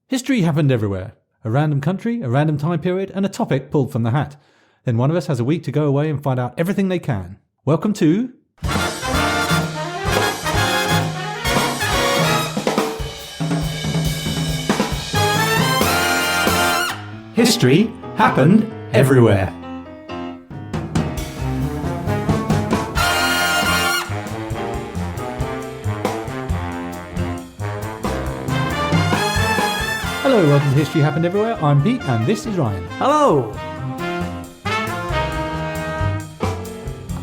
History happened everywhere. A random country, a random time period, and a topic pulled from the hat. Then one of us has a week to go away and find out everything they can. Welcome to... History happened everywhere. Hello, welcome to History Happened Everywhere. I'm Pete and this is Ryan. Hello!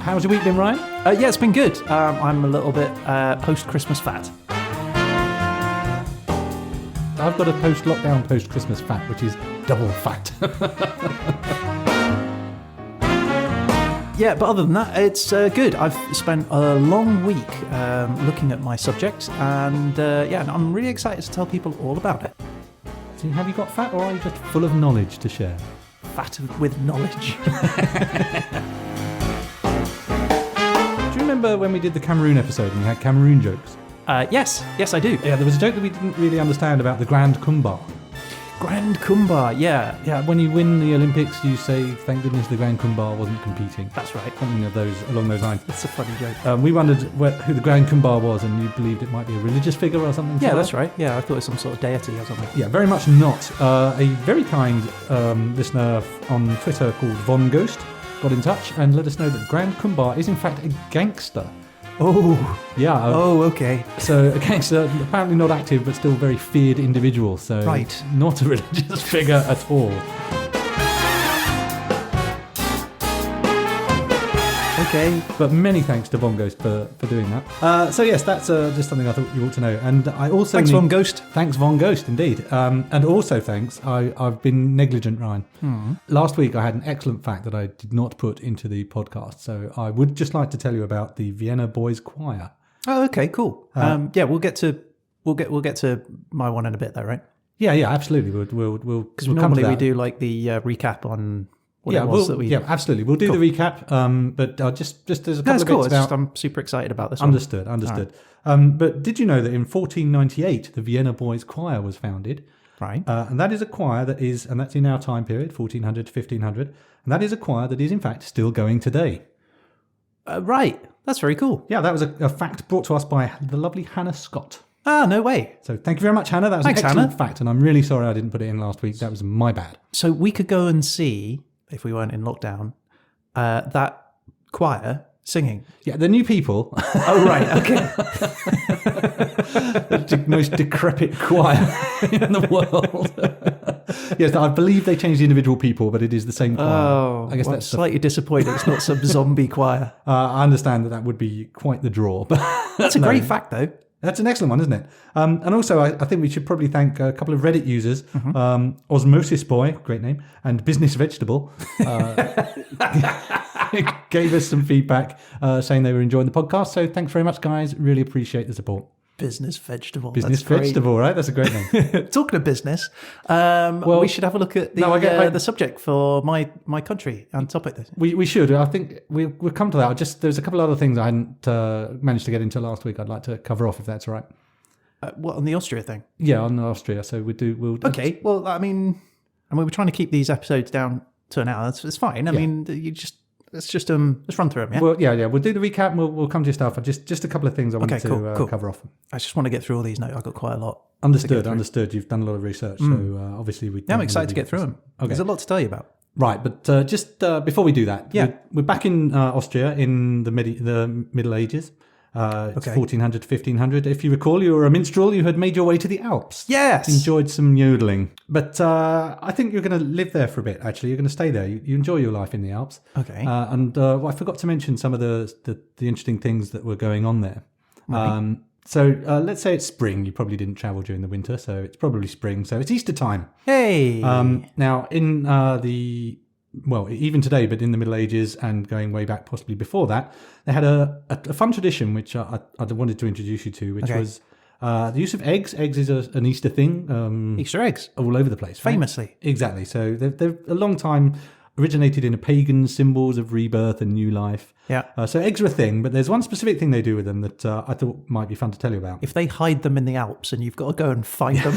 How's your week been, Ryan? Yeah, it's been good. I'm a little bit post-Christmas fat. I've got a post-lockdown, post-Christmas fat, which is double fat. Yeah, but other than that, it's good. I've spent a long week looking at my subjects, and I'm really excited to tell people all about it. So have you got fat, or are you just full of knowledge to share? Fat with knowledge. Do you remember when we did the Cameroon episode and we had Cameroon jokes? Yes, I do. Yeah, there was a joke that we didn't really understand about the Grand Kumbar. Grand Kumbar, yeah. Yeah, when you win the Olympics, you say, thank goodness the Grand Kumbar wasn't competing. That's right. Something along those lines. That's a funny joke. We wondered who the Grand Kumbar was, and you believed it might be a religious figure or something. Yeah, that's right. Yeah, I thought it was some sort of deity or something. Yeah, very much not. A very kind listener on Twitter called Von Ghost got in touch and let us know that Grand Kumbar is in fact a gangster. Oh. Yeah. Okay. So a gangster, apparently not active, but still very feared individual. So right. Not a religious figure at all. Okay. But many thanks to Von Ghost for doing that. So yes, that's just something I thought you ought to know. And I also thanks, Von Ghost. Thanks, Von Ghost, indeed. And also thanks, I've been negligent, Ryan. Last week I had an excellent fact that I did not put into the podcast. So I would just like to tell you about the Vienna Boys Choir. Oh, okay, cool. We'll get to my one in a bit, though, right? Yeah, absolutely. We'll because normally we do like the recap on. Absolutely. We'll do the recap, but just there's a couple of bits about... I'm super excited about this Understood. Right. But did you know that in 1498, the Vienna Boys Choir was founded? Right. And that is a choir that is, and that's in our time period, 1400 to 1500, and that is a choir that is in fact still going today. Right. That's very cool. Yeah, that was a fact brought to us by the lovely Hannah Scott. Ah, no way. So thank you very much, Hannah. That was an excellent fact, and I'm really sorry I didn't put it in last week. That was my bad. So we could go and see... if we weren't in lockdown, that choir singing. Yeah, the new people. Oh, right, okay. The most decrepit choir in the world. Yes, I believe they changed the individual people, but it is the same choir. Oh, I guess that's slightly disappointed it's not some zombie choir. I understand that would be quite the draw. But that's a great fact, though. That's an excellent one, isn't it? And also, I think we should probably thank a couple of Reddit users, Osmosis Boy, great name, and Business Vegetable, gave us some feedback saying they were enjoying the podcast. So thanks very much, guys. Really appreciate the support. Business Vegetable. Business Vegetable, right? That's a great name. Talking of business, we should have a look at the subject for my country and topic. We should. I think we'll come to that. There's a couple of other things I hadn't managed to get into last week. I'd like to cover off if that's all right. What, on the Austria thing? Yeah, on Austria. So we'll. Okay. Well, I mean, we're trying to keep these episodes down to an hour. It's fine. I mean, let's run through them. Yeah. Well, yeah. We'll do the recap. And we'll come to your stuff. Just a couple of things I wanted to cover off. I just want to get through all these notes. I've got quite a lot. Understood. You've done a lot of research, so obviously we. Yeah, I'm excited to get through them. Okay. There's a lot to tell you about. Right, but just before we do that, we're back in Austria in the Middle Ages. It's 1400 to 1500. If you recall, you were a minstrel. You had made your way to the Alps. Yes. Enjoyed some yodeling. But I think you're going to live there for a bit, actually. You're going to stay there. You enjoy your life in the Alps. Okay. And I forgot to mention some of the interesting things that were going on there. Right. So let's say it's spring. You probably didn't travel during the winter, so it's probably spring. So it's Easter time. Hey! Now, in even today, but in the Middle Ages and going way back possibly before that, they had a fun tradition which I wanted to introduce you to, which was the use of eggs. Eggs is an Easter thing. Easter eggs. All over the place. Right? Famously. Exactly. So they're a long time originated in pagan symbols of rebirth and new life. Yeah. So eggs are a thing, but there's one specific thing they do with them that I thought might be fun to tell you about. If they hide them in the Alps and you've got to go and find them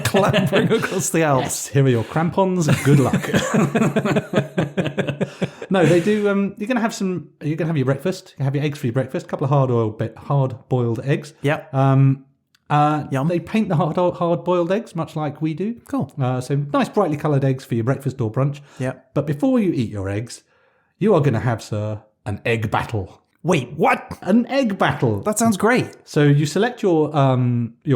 clambering across the Alps. Yes, here are your crampons. Good luck. No, they do. You're going to have your breakfast. You have your eggs for your breakfast. A couple of hard-boiled eggs. Yeah. Yum. They paint the hard-boiled eggs, much like we do. Cool. So nice, brightly coloured eggs for your breakfast or brunch. Yeah. But before you eat your eggs, you are going to have, sir, an egg battle. Wait, what? An egg battle. That sounds great. So you select your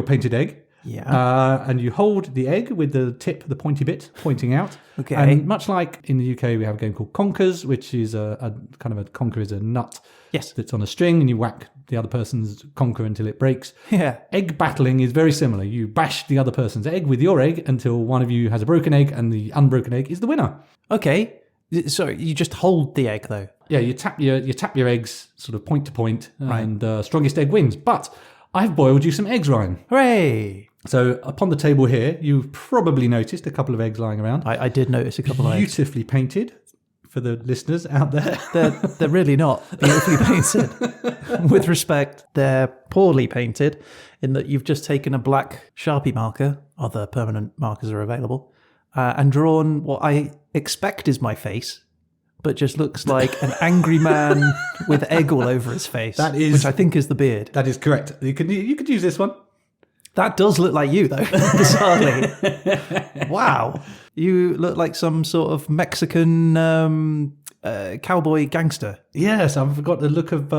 painted egg. Yeah. And you hold the egg with the pointy bit pointing out. Okay. And much like in the UK, we have a game called Conkers, which is a kind of a conker is a nut. Yes. That's on a string, and you whack the other person's conker until it breaks. Yeah. Egg battling is very similar. You bash the other person's egg with your egg until one of you has a broken egg, and the unbroken egg is the winner. Okay. So you just hold the egg, though. Yeah, you tap your eggs sort of point to point, and strongest egg wins. But I've boiled you some eggs, Ryan. Hooray! So upon the table here, you've probably noticed a couple of eggs lying around. I did notice a couple of eggs. Beautifully painted for the listeners out there. They're really not beautifully painted. With respect, they're poorly painted in that you've just taken a black Sharpie marker, other permanent markers are available, and drawn what I expect is my face, but just looks like an angry man with egg all over his face, which I think is the beard. That is correct. You could use this one. That does look like you, though, bizarrely. Wow. You look like some sort of Mexican cowboy gangster. Yes, I forgot the look of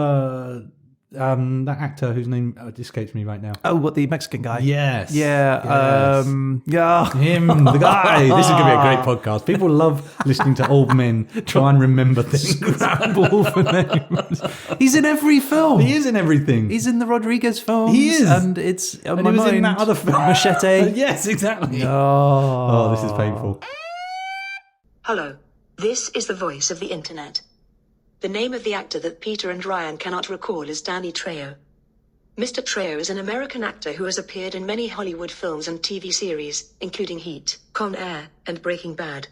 that actor whose name escapes me right now. Oh, what, the Mexican guy? Yes. Yeah. Yes. Yeah. Him, the guy. This is going to be a great podcast. People love listening to old men try and remember things. Scramble for names. He's in every film. He is in everything. He's in the Rodriguez films. He is. And it's on and my he was mind. in that other film. Machete. Yes, exactly. Oh, this is painful. Hello. This is the voice of the internet. The name of the actor that Peter and Ryan cannot recall is Danny Trejo. Mr. Trejo is an American actor who has appeared in many Hollywood films and TV series, including Heat, Con Air, and Breaking Bad.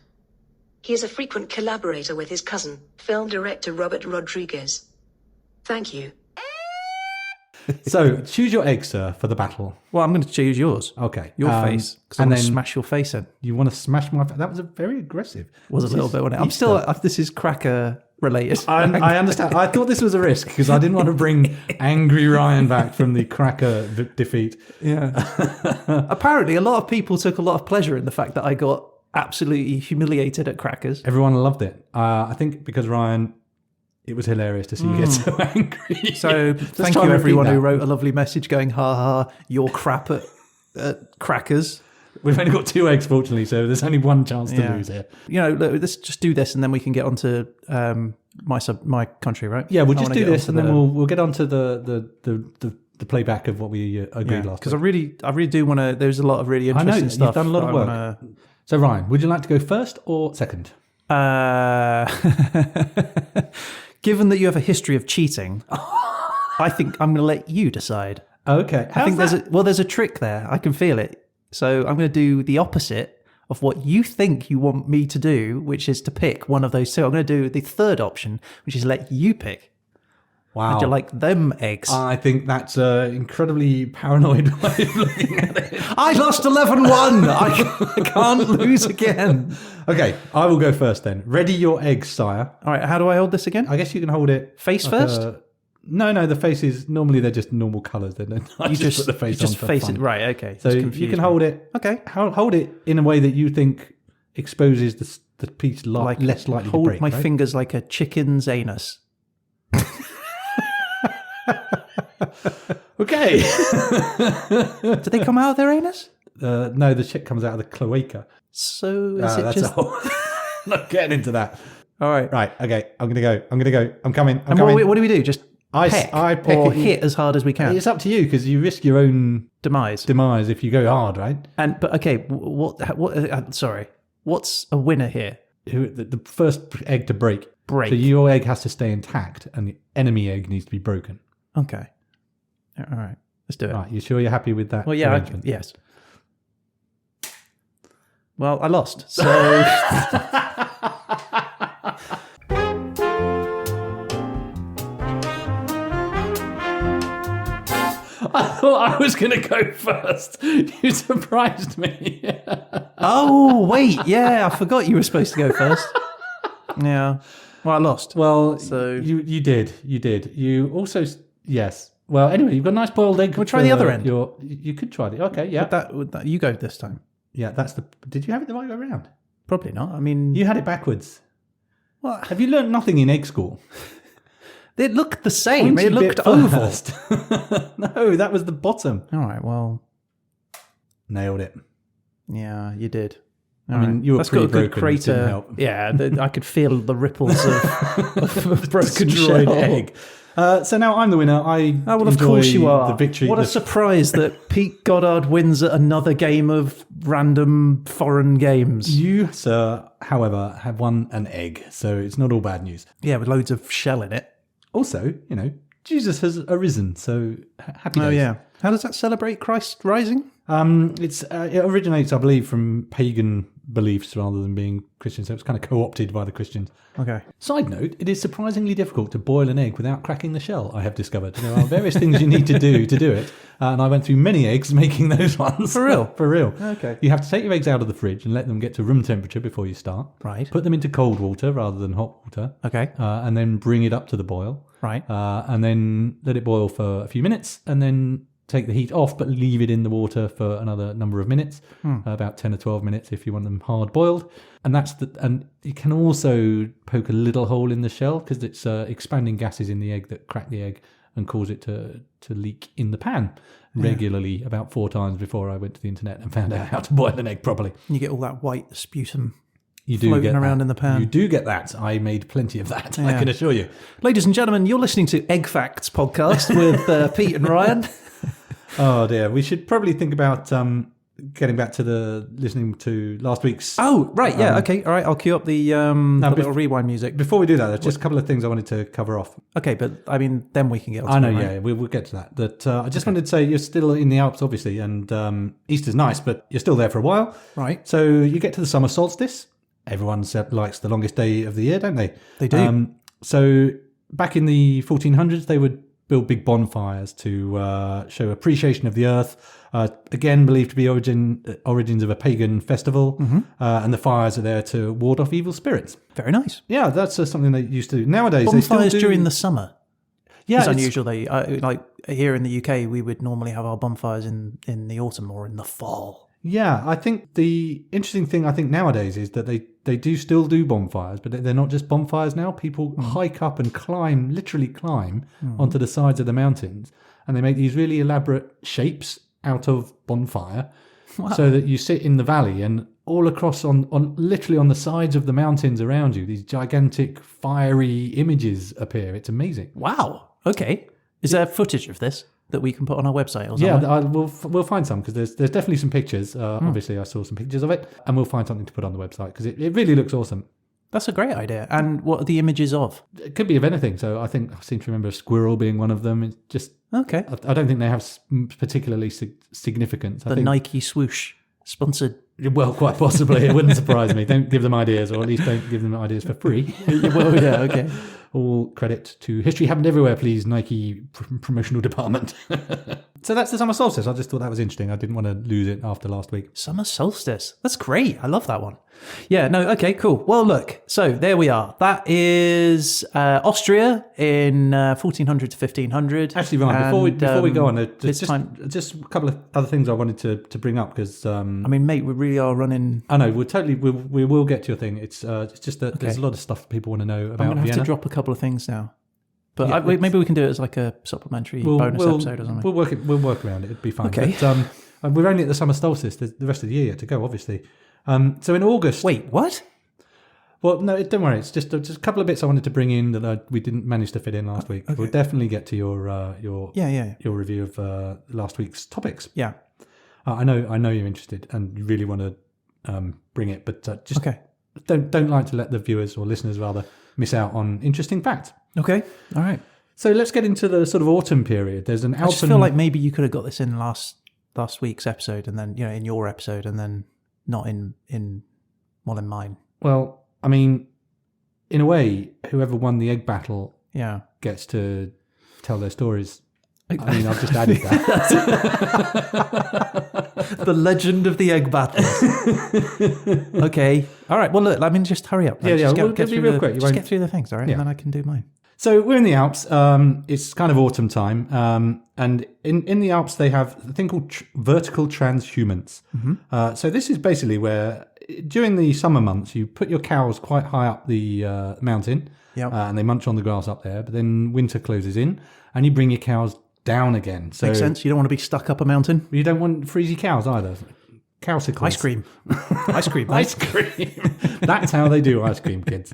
He is a frequent collaborator with his cousin, film director Robert Rodriguez. Thank you. So, choose your egg, sir, for the battle. Well, I'm going to choose yours. Okay. Your face. Because I'm going to smash your face in. You want to smash my face? That was a very aggressive. Was a little bit, wasn't it? I'm still, this is cracker related. I understand. I thought this was a risk because I didn't want to bring angry Ryan back from the cracker defeat. Yeah. Apparently, a lot of people took a lot of pleasure in the fact that I got absolutely humiliated at crackers. Everyone loved it. I think because Ryan... It was hilarious to see you get so angry. So thank you everyone who wrote a lovely message going, ha ha, you're crap at crackers. We've only got 2 eggs, fortunately, so there's only one chance to lose here. You know, let's just do this and then we can get on to my country, right? Yeah, we'll just do this and then we'll get on to the playback of what we agreed last because I really do want to, there's a lot of really interesting stuff. You've done a lot of work. So Ryan, would you like to go first or second? Given that you have a history of cheating, I think I'm going to let you decide. Okay. I think there's a trick there. I can feel it. So I'm going to do the opposite of what you think you want me to do, which is to pick one of those 2. I'm going to do the third option, which is let you pick. Wow. Would you like them eggs? I think that's an incredibly paranoid way of looking at it. I lost 11-1. I can't lose again. Okay, I will go first then. Ready your eggs, sire. All right, how do I hold this again? I guess you can hold it... Face like first? No, the face is... Normally they're just normal colours. You just put the face on for face fun. It. Right, okay. So you can hold it... Okay. Hold it in a way that you think exposes the piece less likely to break. Hold my fingers like a chicken's anus. Okay. Do they come out of their anus? No, the shit comes out of the cloaca. So is it just... Not getting into that. All right. Right, okay. I'm going to go. I'm coming. What do we do? Just peck or hit as hard as we can? It's up to you because you risk your own demise if you go hard, right? But okay, sorry. What's a winner here? The first egg to break. So your egg has to stay intact and the enemy egg needs to be broken. Okay. All right. Let's do it. Right. You sure you're happy with that? Well, yeah. Yes. Well, I lost. So I was going to go first. You surprised me. Oh, wait. Yeah, I forgot you were supposed to go first. Yeah. Well, I lost. Well, So- you did. You also, yes. Well, anyway, you've got a nice boiled egg. We'll try the other end. You could try it. Okay, yeah. Would that you go this time? Yeah, that's the... Did you have it the right way around? Probably not. I mean... You had it backwards. What? Have you learnt nothing in egg school? It looked the same. Pointy It looked bit oval. first. No, that was the bottom. All right, well... Nailed it. Yeah, you did. I mean, you were That's pretty got a good broken. It didn't crater. help. Yeah, I could feel the ripples of broken Destroyed shell. egg. So now I'm the winner. I Oh, well, of course you are. The victory. What a surprise that Pete Goddard wins at another game of random foreign games. You, sir, however, have won an egg, so it's not all bad news. Yeah, with loads of shell in it. Also, Jesus has arisen, so happy days. Oh, yeah. How does that celebrate Christ rising? It originates, I believe, from pagan beliefs rather than being Christian, so it's kind of co-opted by the Christians. Okay. Side note, it is surprisingly difficult to boil an egg without cracking the shell, I have discovered. There are various things you need to do it, and I went through many eggs making those ones. For real? For real. Okay. You have to take your eggs out of the fridge and let them get to room temperature before you start. Right. Put them into cold water rather than hot water. Okay. And then bring it up to the boil. Right. And then let it boil for a few minutes, and then take the heat off, but leave it in the water for another number of minutes, about 10 or 12 minutes if you want them hard boiled. And and you can also poke a little hole in the shell because it's expanding gases in the egg that crack the egg and cause it to leak in the pan regularly about 4 times before I went to the internet and found out how to boil an egg properly. You get all that white sputum You do floating get around that. in the pan. You do get that. I made plenty of that, I Yeah. can assure you. Ladies and gentlemen, you're listening to Egg Facts podcast with Pete and Ryan. Oh dear, we should probably think about getting back to listening to last week's. Oh, right, yeah, okay, all right, I'll cue up the little rewind music. Before we do that, there's just a couple of things I wanted to cover off. Okay, but I mean, then we can get on to I know, it, right? yeah, we'll get to that. But I just wanted to say you're still in the Alps, obviously, and Easter's nice, but you're still there for a while. Right. So you get to the summer solstice. Everyone likes the longest day of the year, don't they? They do. So back in the 1400s, they would build big bonfires to show appreciation of the earth. Again, believed to be origins of a pagan festival, and the fires are there to ward off evil spirits. Very nice. Yeah, that's something they used to do. Nowadays, they Bonfires still do during the summer. Yeah, It's unusual. Like here in the UK, we would normally have our bonfires in the autumn or in the fall. Yeah, I think the interesting thing nowadays is that they do still do bonfires, but they're not just bonfires now. People hike up and literally climb onto the sides of the mountains, and they make these really elaborate shapes out of bonfire, so that you sit in the valley and all across on literally on the sides of the mountains around you, these gigantic fiery images appear. It's amazing. Wow. Okay. Is there footage of this that we can put on our website or something? Yeah, we'll find some because there's definitely some pictures. Obviously, I saw some pictures of it, and we'll find something to put on the website because it really looks awesome. That's a great idea. And what are the images of? It could be of anything. So I seem to remember a squirrel being one of them. It's just Okay. I don't think they have particularly significance. The Nike swoosh sponsored. Well, quite possibly. It wouldn't surprise me. Don't give them ideas, or at least don't give them ideas for free. Well, yeah, okay. All credit to History Happened Everywhere, please, Nike promotional department. So that's the summer solstice. I just thought that was interesting. I didn't want to lose it after last week. Summer solstice. That's great. I love that one. Yeah, no, okay, cool. Well, look, so there we are. That is Austria in 1400 to 1500. Actually, Ryan, before we go on, just a couple of other things I wanted to bring up because I mean, mate, we really are running. I know we will get to your thing. It's just that there's a lot of stuff people want to know about I'm going to have Vienna. to drop a couple of things now. But Yeah, maybe we can do it as like a supplementary bonus episode or something. We'll work around it. It'd be fine. Okay. But, we're only at the summer solstice. There's the rest of the year yet to go, obviously. So in August. Wait, what? Well, no, don't worry. It's just a couple of bits I wanted to bring in that we didn't manage to fit in last week. Okay. We'll definitely get to your your review of last week's topics. Yeah. I know you're interested and you really want to bring it, but just Okay. don't like to let the viewers or listeners rather miss out on interesting facts. Okay. All right. So let's get into the sort of autumn period. There's an I just feel like maybe you could have got this in last week's episode, and then in your episode, and then not in mine. Well, I mean, in a way, whoever won the egg battle Yeah. gets to tell their stories I mean, I've just added that. The legend of the egg battles. Okay. All right. Well, look, I mean, just hurry up. Yeah, Just we'll be real quick. Just get through the things, all right? Yeah. And then I can do mine. So we're in the Alps. It's kind of autumn time. And in the Alps, they have a thing called vertical transhumance. So this is basically where during the summer months, you put your cows quite high up the mountain. Yep. And they munch on the grass up there. But then winter closes in and you bring your cows down again. So Makes sense. You don't want to be stuck up a mountain. You don't want freezy cows either. Cowsicles. Ice cream. Ice cream. Ice cream. That's how they do ice cream, kids.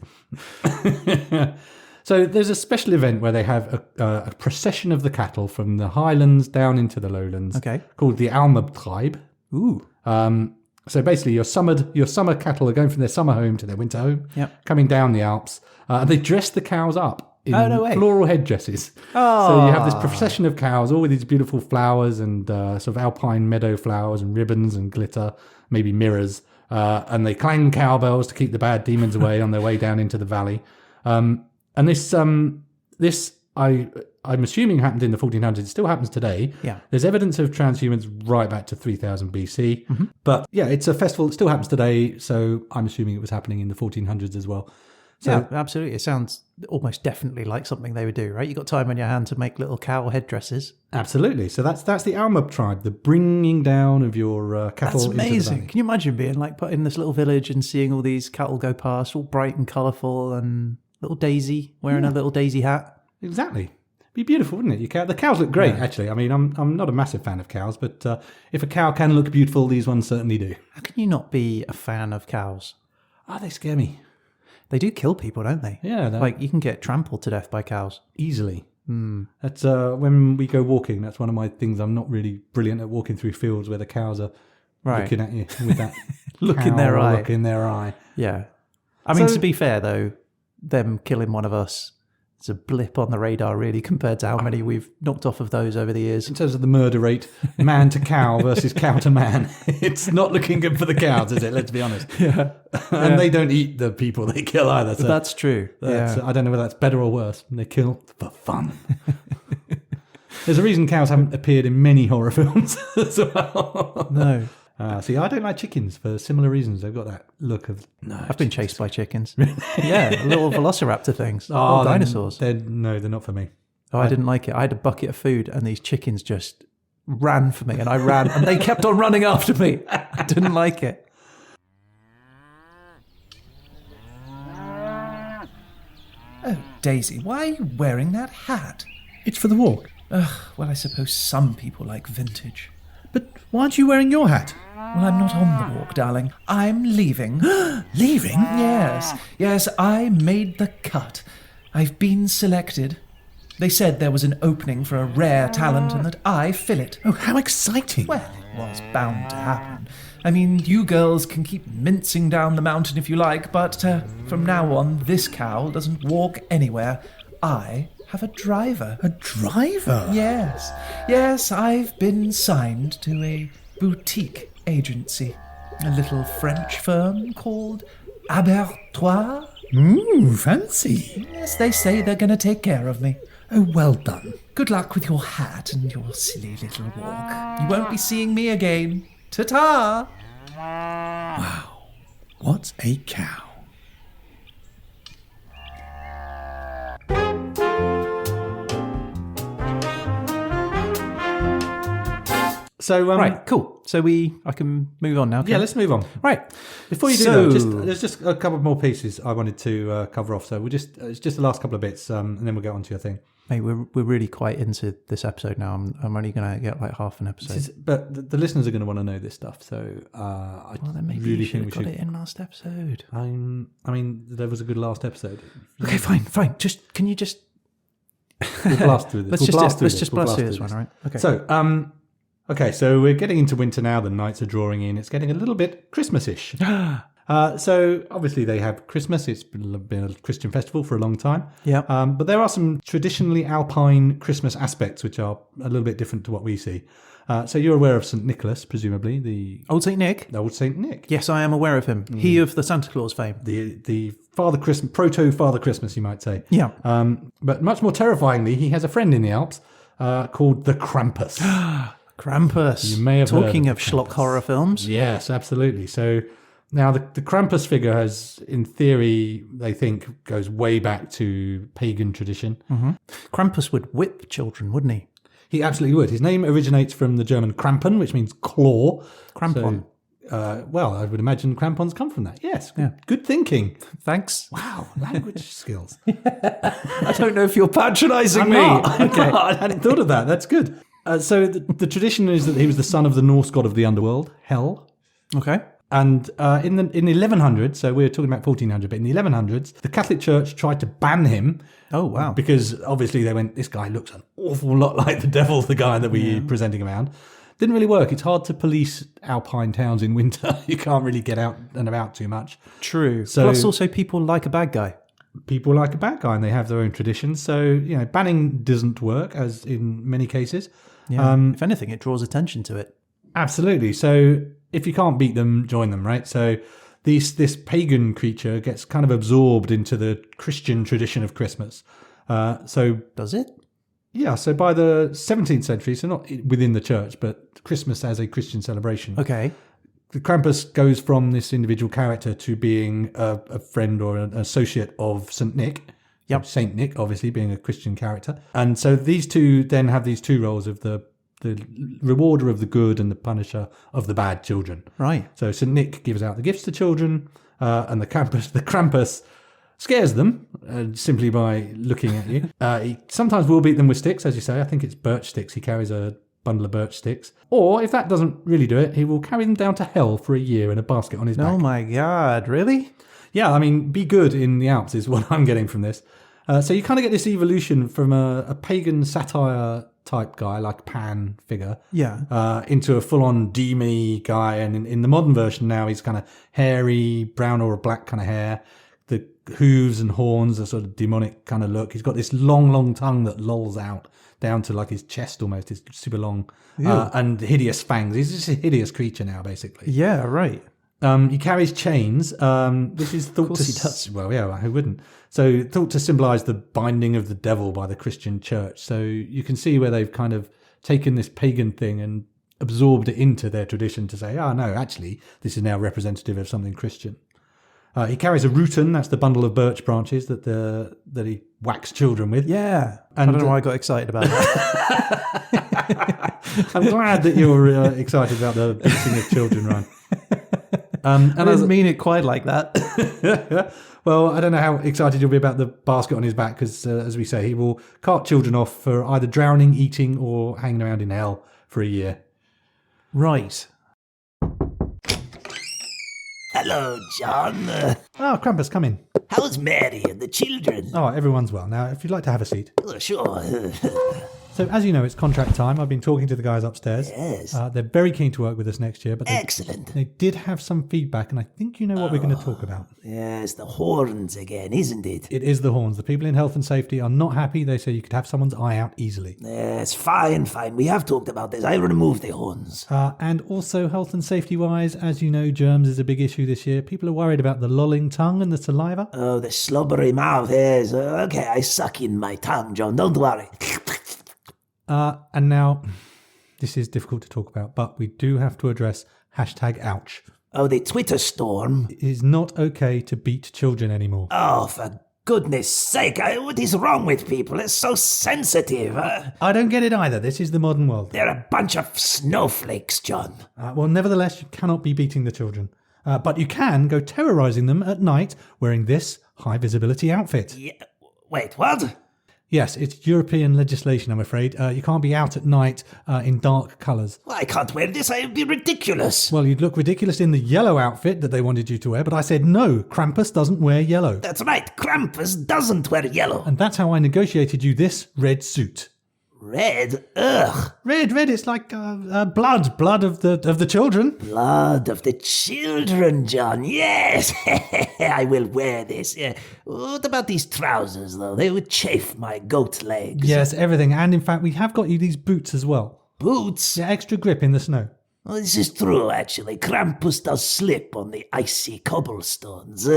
So there's a special event where they have a procession of the cattle from the highlands down into the lowlands. Okay. Called the Almabtreib. Ooh. So basically, your summer cattle are going from their summer home to their winter home, coming down the Alps. They dress the cows up in floral headdresses. Oh. So you have this procession of cows, all with these beautiful flowers and sort of alpine meadow flowers and ribbons and glitter, maybe mirrors. And they clang cowbells to keep the bad demons away on their way down into the valley. And this I'm assuming happened in the 1400s. It still happens today. Yeah. There's evidence of transhumance right back to 3000 BC. But yeah, it's a festival that still happens today. So I'm assuming it was happening in the 1400s as well. So, yeah, absolutely. It sounds almost definitely like something they would do, right? You got time on your hand to make little cow headdresses. Absolutely. So that's the Almabtreib, the bringing down of your cattle. That's amazing. Into the valley. Can you imagine being like put in this little village and seeing all these cattle go past, all bright and colourful, and little Daisy wearing a little Daisy hat? Exactly. Be beautiful, wouldn't it? The cows look great, actually. I mean, I'm not a massive fan of cows, but if a cow can look beautiful, these ones certainly do. How can you not be a fan of cows? They scare me. They do kill people, don't they? Yeah. Like, you can get trampled to death by cows. Easily. That's when we go walking, that's one of my things. I'm not really brilliant at walking through fields where the cows are looking at you with that look in their eye. Look in their eye. Yeah. I mean, to be fair, though, them killing one of us, it's a blip on the radar, really, compared to how many we've knocked off of those over the years. In terms of the murder rate, man to cow versus cow to man, it's not looking good for the cows, is it? Let's be honest. Yeah. And they don't eat the people they kill either. So that's true. I don't know whether that's better or worse. They kill for fun. There's a reason cows haven't appeared in many horror films as well. No. See, I don't like chickens for similar reasons. They've got that look of... No, I've been chased by chickens. Yeah, little velociraptor things. Oh, dinosaurs. They're not for me. Oh, I didn't like it. I had a bucket of food and these chickens just ran for me and I ran and they kept on running after me. I didn't like it. Oh, Daisy, why are you wearing that hat? It's for the walk. Well, I suppose some people like vintage. But why aren't you wearing your hat? Well, I'm not on the walk, darling. I'm leaving. Leaving? Yes, I made the cut. I've been selected. They said there was an opening for a rare talent and that I fill it. Oh, how exciting. Well, it was bound to happen. I mean, you girls can keep mincing down the mountain if you like, but from now on, this cow doesn't walk anywhere. I have a driver. A driver? Yes, I've been signed to a boutique agency. A little French firm called Abertoir. Ooh, fancy. Yes, they say they're going to take care of me. Oh, well done. Good luck with your hat and your silly little walk. You won't be seeing me again. Ta-ta! Wow. What's a cow? So right, cool. So I can move on now. Yeah, let's move on. Right. Before you do that, there's just a couple more pieces I wanted to cover off. So it's just the last couple of bits, and then we'll get on to your thing. Mate, we're really quite into this episode now. I'm only going to get like half an episode. But the listeners are going to want to know this stuff. So then maybe really you should have got it in last episode. I mean, there was a good last episode. Okay, fine. Can you just... We'll blast through this. Let's just blast through this one, all right? Okay. So, so we're getting into winter now. The nights are drawing in. It's getting a little bit Christmas-ish. So obviously they have Christmas. It's been a Christian festival for a long time. Yeah. But there are some traditionally alpine Christmas aspects which are a little bit different to what we see. So you're aware of St. Nicholas, presumably, the Old St. Nick? Old St. Nick. Yes, I am aware of him. He of the Santa Claus fame. The Father Christmas, proto Father Christmas, you might say. Yeah. But much more terrifyingly, he has a friend in the Alps called the Krampus. Krampus. You may have heard Talking of of schlock horror films. Yes, absolutely. So now the Krampus figure has, in theory, they think goes way back to pagan tradition. Krampus would whip children, wouldn't he? He absolutely would. His name originates from the German Krampen, which means claw. Krampon. So, well, I would imagine crampons come from that. Yes, good thinking. Thanks. Wow, language skills. I don't know if you're patronising I'm me. not. I hadn't thought of that. That's good. So the tradition is that he was the son of the Norse god of the underworld, Hel. Okay. And in 1100, so we're talking about 1400, but in the 1100s, the Catholic Church tried to ban him. Oh, wow. Because obviously they went, this guy looks an awful lot like the devil, the guy that we're presenting around. Didn't really work. It's hard to police alpine towns in winter. You can't really get out and about too much. True. So, plus also people like a bad guy. People like a bad guy and they have their own traditions. So, banning doesn't work, as in many cases. Yeah. If anything, it draws attention to it. Absolutely. So if you can't beat them, join them, right? So this pagan creature gets kind of absorbed into the Christian tradition of Christmas. So does it? Yeah. So by the 17th century, so not within the church, but Christmas as a Christian celebration. Okay. The Krampus goes from this individual character to being a friend or an associate of St. Nick. Yep. Saint Nick, obviously, being a Christian character. And so these two then have these two roles of the rewarder of the good and the punisher of the bad children. Right. So St. Nick gives out the gifts to children, and the Krampus scares them simply by looking at you. He sometimes will beat them with sticks, as you say. I think it's birch sticks. He carries a bundle of birch sticks. Or if that doesn't really do it, he will carry them down to hell for a year in a basket on his back. Oh my God, really? Yeah, I mean, be good in the Alps is what I'm getting from this. So you kind of get this evolution from a pagan satire type guy, like Pan figure, into a full-on demony guy. And in the modern version now, he's kind of hairy, brown or black kind of hair. The hooves and horns are sort of demonic kind of look. He's got this long tongue that lolls out down to like his chest almost. It's super long. And hideous fangs. He's just a hideous creature now, basically. Yeah, right. He carries chains. This is thought to... he does. Well, yeah, who wouldn't? So thought to symbolise the binding of the devil by the Christian church. So you can see where they've kind of taken this pagan thing and absorbed it into their tradition to say, no, actually, this is now representative of something Christian. He carries a rutan, that's the bundle of birch branches that he whacks children with. Yeah. And I don't know why I got excited about that. I'm glad that you're excited about the beating of children, Ryan. I didn't mean it quite like that. Well, I don't know how excited you'll be about the basket on his back because, as we say, he will cart children off for either drowning, eating, or hanging around in hell for a year. Right. Hello, John. Oh, Krampus, come in. How's Mary and the children? Oh, everyone's well. Now, if you'd like to have a seat. Sure. So, as you know, it's contract time. I've been talking to the guys upstairs. Yes. They're very keen to work with us next year, but Excellent. they did have some feedback, and I think you know what we're going to talk about. Yes, the horns again, isn't it? It is the horns. The people in health and safety are not happy. They say you could have someone's eye out easily. Yes, fine. We have talked about this. I removed the horns. And also, health and safety-wise, as you know, germs is a big issue this year. People are worried about the lolling tongue and the saliva. Oh, the slobbery mouth, yes. Okay, I suck in my tongue, John. Don't worry. And now, this is difficult to talk about, but we do have to address #ouch. Oh, the Twitter storm. It is not okay to beat children anymore. Oh, for goodness sake. What is wrong with people? It's so sensitive. I don't get it either. This is the modern world. They're a bunch of snowflakes, John. Well, nevertheless, you cannot be beating the children. But you can go terrorising them at night wearing this high-visibility outfit. Yeah. Wait, what? Yes, it's European legislation, I'm afraid. You can't be out at night in dark colours. Well, I can't wear this. I'd be ridiculous. Well, you'd look ridiculous in the yellow outfit that they wanted you to wear, but I said no, Krampus doesn't wear yellow. That's right. Krampus doesn't wear yellow. And that's how I negotiated you this red suit. Red? Ugh. Red, it's like blood of the children. Blood of the children, John. Yes. I will wear this. Yeah. What about these trousers, though? They would chafe my goat legs. Yes, everything. And in fact, we have got you these boots as well. Boots? Yeah, extra grip in the snow. Well, this is true, actually. Krampus does slip on the icy cobblestones.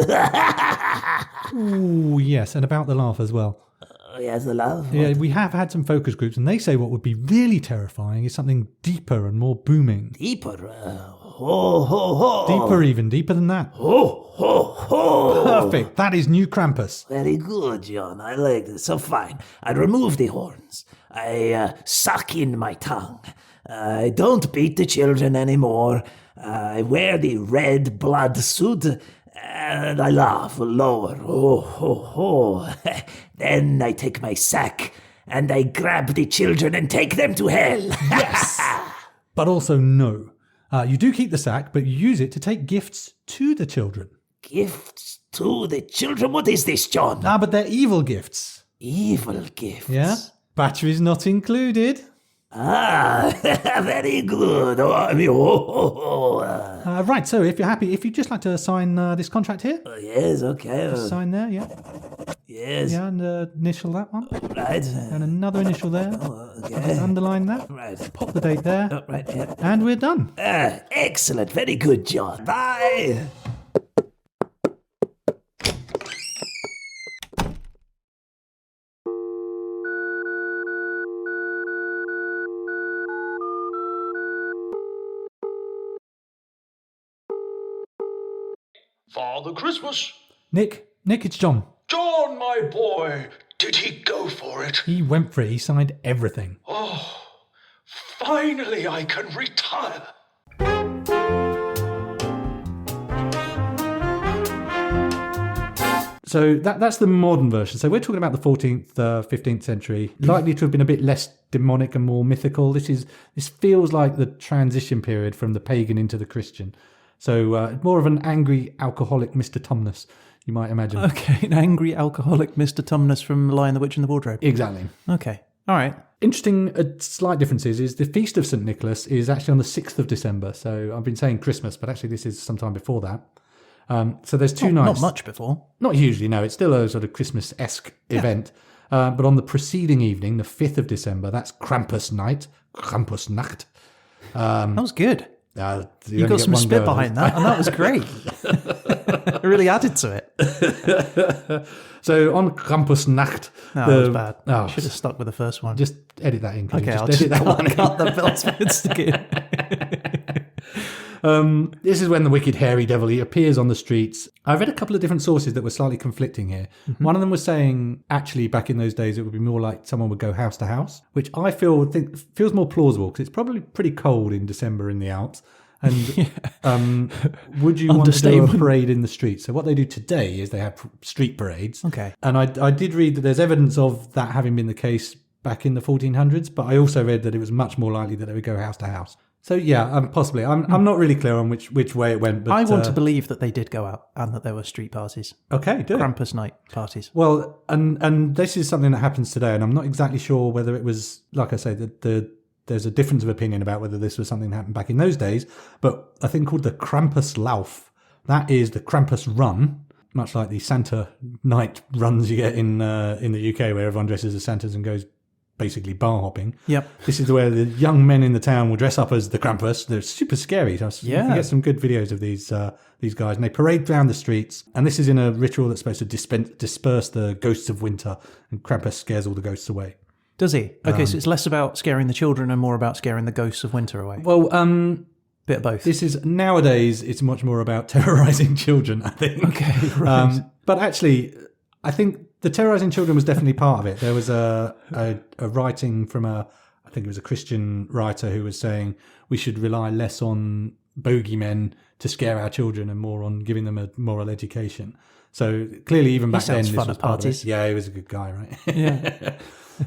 Ooh, yes, and about the laugh as well. Yes, the love. Yeah, we have had some focus groups, and they say what would be really terrifying is something deeper and more booming. Deeper. Ho, ho, ho. Deeper, even deeper than that. Ho, ho, ho. Perfect. That is new Krampus. Very good, John. I like this. So fine. I remove the horns. I suck in my tongue. I don't beat the children anymore. I wear the red blood suit. And I laugh lower. Oh, ho, ho. Then I take my sack and I grab the children and take them to hell. Yes. But also no. You do keep the sack, but you use it to take gifts to the children. Gifts to the children? What is this, John? But they're evil gifts. Evil gifts? Yeah? Batteries not included. Very good. Right, so if you're happy, if you'd just like to sign this contract here. Yes, okay. Just sign there, yeah. Yes. Yeah, and initial that one. Right. And another initial there. Okay. Underline that. Right. Pop the date there. Right, yeah. And we're done. Excellent. Very good, John. Bye. Father Christmas. Nick, it's John. John, my boy, did he go for it? He went for it. He signed everything. Oh, finally I can retire. So that's the modern version. So we're talking about the 14th, 15th century, likely to have been a bit less demonic and more mythical. This feels like the transition period from the pagan into the Christian. So more of an angry alcoholic Mr. Tumnus, you might imagine. Okay, an angry alcoholic Mr. Tumnus from Lion, the Witch and the Wardrobe. Exactly. Okay, all right. Interesting, slight differences is the Feast of St. Nicholas is actually on the 6th of December. So I've been saying Christmas, but actually this is sometime before that. So there's two nights. Not much before. Not hugely, no. It's still a sort of Christmas-esque event. But on the preceding evening, the 5th of December, that's Krampus night, Krampusnacht. That was good. You got some spit behind that, and that was great. It really added to it. So on Krampusnacht... No, that was bad. I should have stuck with the first one. Just edit that in. Okay, I'll just cut the bells and stick it in. This is when the wicked hairy devil he appears on the streets. I read a couple of different sources that were slightly conflicting here. Mm-hmm. One of them was saying, actually, back in those days, it would be more like someone would go house to house, which I think feels more plausible because it's probably pretty cold in December in the Alps. And would you want to do a parade in the streets? So what they do today is they have street parades. Okay. And I did read that there's evidence of that having been the case back in the 1400s, but I also read that it was much more likely that they would go house to house. So yeah, possibly. I'm not really clear on which way it went. But I want to believe that they did go out and that there were street parties. Okay, do it. Krampus night parties. Well, and this is something that happens today, and I'm not exactly sure whether it was, like I say, there's a difference of opinion about whether this was something that happened back in those days, but a thing called the Krampuslauf. That is the Krampus run, much like the Santa night runs you get in the UK, where everyone dresses as Santas and goes basically bar hopping. Yep. This is where the young men in the town will dress up as the Krampus. They're super scary. You can get some good videos of these guys, and they parade down the streets. And this is in a ritual that's supposed to disperse the ghosts of winter, and Krampus scares all the ghosts away. Does he? Okay, so it's less about scaring the children and more about scaring the ghosts of winter away. Well, bit of both. This is nowadays. It's much more about terrorizing children, I think. Okay, right. But actually, I think the terrorizing children was definitely part of it. There was a writing from I think it was a Christian writer who was saying we should rely less on bogeymen to scare our children and more on giving them a moral education. So clearly, even back then, this was part of it. Yeah, he was a good guy, right? Yeah.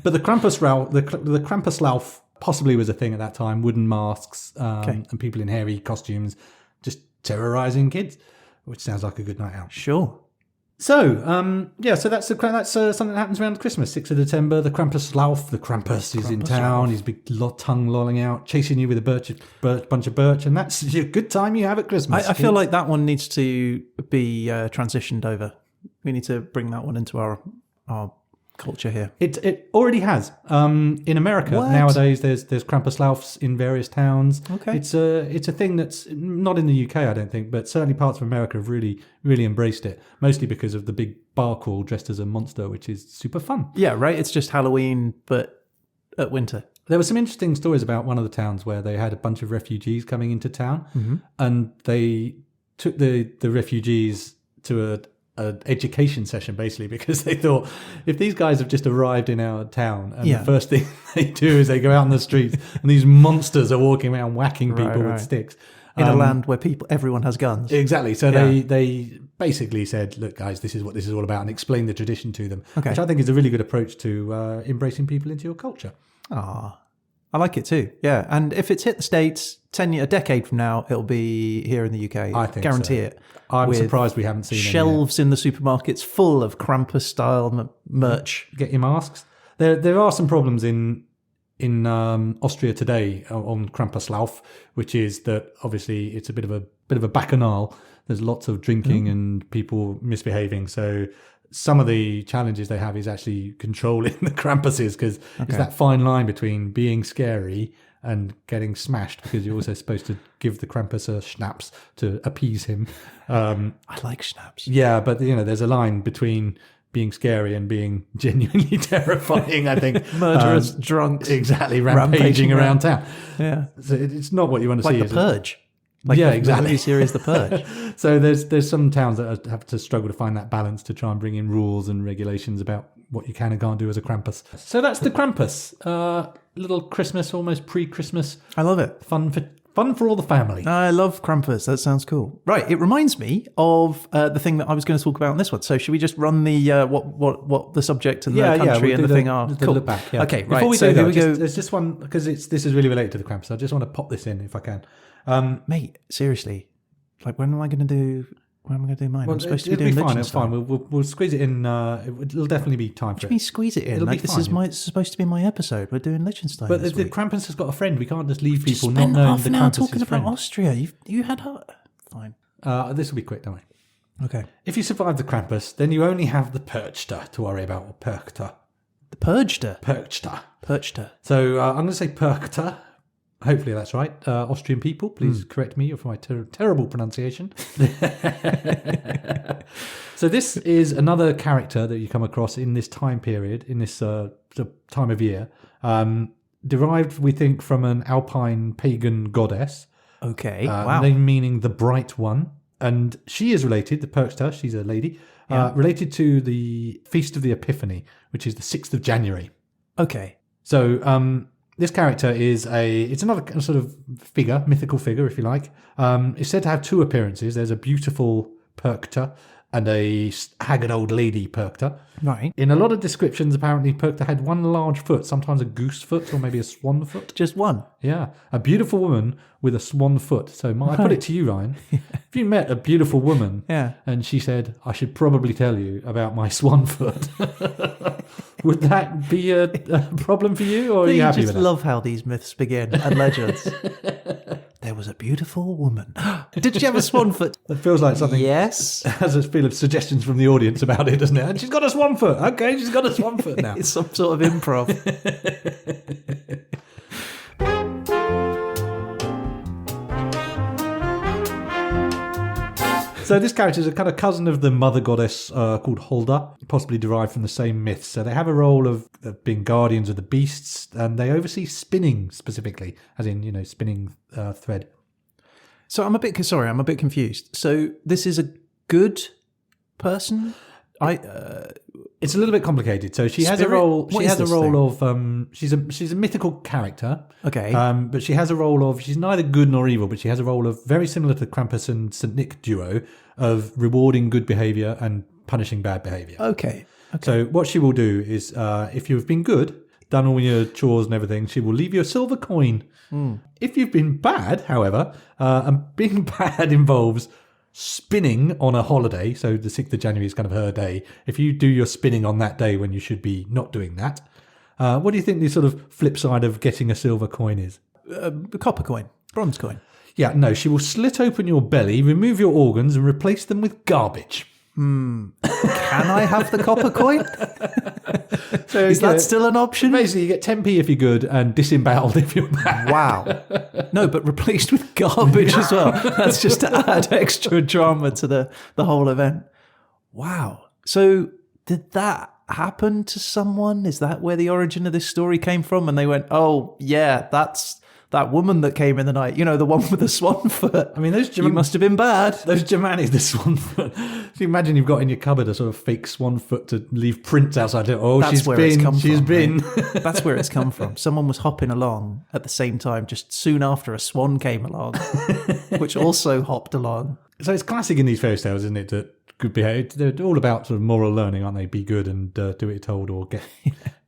But the Krampuslauf possibly was a thing at that time. Wooden masks and people in hairy costumes, just terrorizing kids, which sounds like a good night out. Sure. So, so that's something that happens around Christmas, 6th of December. The Krampuslauf, the Krampus is in town. His big tongue lolling out, chasing you with a bunch of birch, and that's a good time you have at Christmas. I feel like that one needs to be transitioned over. We need to bring that one into our culture here. It already has. In America What? nowadays, there's Krampuslaufs in various towns. Okay. It's a thing that's not in the UK, I don't think, but certainly parts of America have really embraced it. Mostly because of the big bar crawl dressed as a monster, which is super fun. Yeah, right. It's just Halloween, but at winter. There were some interesting stories about one of the towns where they had a bunch of refugees coming into town, and they took the refugees to an education session, basically, because they thought, if these guys have just arrived in our town and the first thing they do is they go out in the streets and these monsters are walking around whacking people with sticks. In a land where everyone has guns. Exactly. So they basically said, look, guys, this is what this is all about, and explained the tradition to them, which I think is a really good approach to embracing people into your culture. Ah, I like it too. Yeah, and if it's hit the States, a decade from now, it'll be here in the UK. I think guarantee so. it. I'm With surprised we haven't seen shelves in the supermarkets full of Krampus-style merch. Get your masks. There are some problems in Austria today on Krampuslauf, which is that obviously it's a bit of a bacchanal. There's lots of drinking and people misbehaving. So some of the challenges they have is actually controlling the Krampuses, because it's that fine line between being scary and getting smashed, because you're also supposed to give the Krampus a schnapps to appease him. I like schnapps. Yeah, but there's a line between being scary and being genuinely terrifying, I think. Murderous drunks. Exactly, rampaging around town. Yeah. So it's not what you want to Like see. The Purge. Like yeah, the exactly. movie series The Purge. So there's some towns that have to struggle to find that balance to try and bring in rules and regulations about what you can and can't do as a Krampus. So that's the Krampus. Little Christmas, almost pre-Christmas. I love it. Fun for all the family. I love Krampus. That sounds cool. Right. It reminds me of the thing that I was going to talk about in this one. So should we just run the what the subject and the country we'll and the thing are? the Cool. look back. Yeah. Okay. Before right. we So do here that, we go. there's just one, because this is really related to the Krampus. I just want to pop this in if I can. Mate, seriously. Like, when am I going to do mine? I'm supposed to be it'll doing fine. Lichtenstein. It's fine. We'll squeeze it in. It'll definitely be time for Let me it. squeeze it in. It'll Like, be this fine. is supposed to be my episode. We're doing Lichtenstein But this the week. Krampus has got a friend. We can't just leave Just people not spent knowing half the an hour Krampus talking is about friend. Austria. You had her. Fine. This will be quick, don't worry. Okay. If you survive the Krampus, then you only have the Perchter to worry about, or Perchter. The Purged. Perchter. So I'm going to say Perchter. Hopefully that's right. Austrian people, please correct me for my terrible pronunciation. So this is another character that you come across in this time period, in this time of year, derived, we think, from an Alpine pagan goddess. Okay. Wow. Name meaning the Bright One. And she is related, the Perchter, she's a lady, related to the Feast of the Epiphany, which is the 6th of January. Okay. So this character is it's another sort of figure, mythical figure, if you like. It's said to have two appearances. There's a beautiful Perchter and a haggard old lady Perchter. Right. In a lot of descriptions, apparently Perchter had one large foot, sometimes a goose foot or maybe a swan foot. Just one. Yeah, a beautiful woman with a swan foot. So I put it to you, Ryan. If you met a beautiful woman and she said, I should probably tell you about my swan foot, would that be a problem for you, or are you happy with that? I just love how these myths begin and legends. There was a beautiful woman. Did she have a swan foot? It feels like something. Yes. Has a feel of suggestions from the audience about it, doesn't it? And she's got a swan foot. Okay, she's got a swan foot now. It's some sort of improv. So this character is a kind of cousin of the mother goddess called Hulda, possibly derived from the same myths. So they have a role of being guardians of the beasts, and they oversee spinning specifically, as in, spinning thread. So I'm a bit confused. So this is a good person? It's a little bit complicated. So she has a Spirit? role. What She is has a this role of. She's a mythical character. Okay. But she has a role of. She's neither good nor evil, but she has a role of very similar to the Krampus and St. Nick duo of rewarding good behaviour and punishing bad behaviour. Okay. So what she will do is, if you've been good, done all your chores and everything, she will leave you a silver coin. If you've been bad, however, and being bad involves spinning on a holiday, so the 6th of January is kind of her day. If you do your spinning on that day when you should be not doing that, what do you think the sort of flip side of getting a silver coin is? A copper coin. Bronze coin. Yeah, no, she will slit open your belly, remove your organs and replace them with garbage. Can I have the copper coin? So Is that still an option? Basically, you get 10p if you're good and disemboweled if you're bad. Wow. No, but replaced with garbage as well. That's just to add extra drama to the whole event. Wow. So did that happen to someone? Is that where the origin of this story came from? And they went, oh, yeah, that's that woman that came in the night. You know, the one with the swan foot. I mean, you must have been bad. Those Germanics, the swan foot. If you imagine you've got in your cupboard a sort of fake swan foot to leave prints outside it. Oh, That's she's where been. it's come She's from, been. right? That's where it's come from. Someone was hopping along at the same time, just soon after a swan came along, which also hopped along. So it's classic in these fairy tales, isn't it? That good behaviour. They're all about sort of moral learning, aren't they? Be good and do what you're told, or get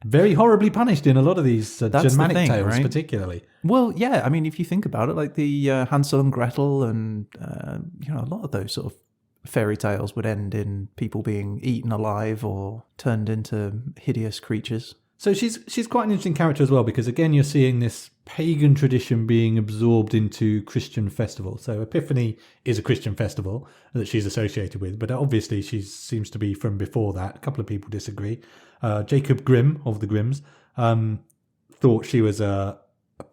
very horribly punished in a lot of these Germanic tales, right? particularly. Well, yeah. I mean, if you think about it, like the Hansel and Gretel, and a lot of those sort of fairy tales would end in people being eaten alive or turned into hideous creatures. So she's quite an interesting character as well, because again you're seeing this pagan tradition being absorbed into Christian festival. So Epiphany is a Christian festival that she's associated with, but obviously she seems to be from before that. A couple of people disagree. Jacob Grimm of the Grimms thought she was a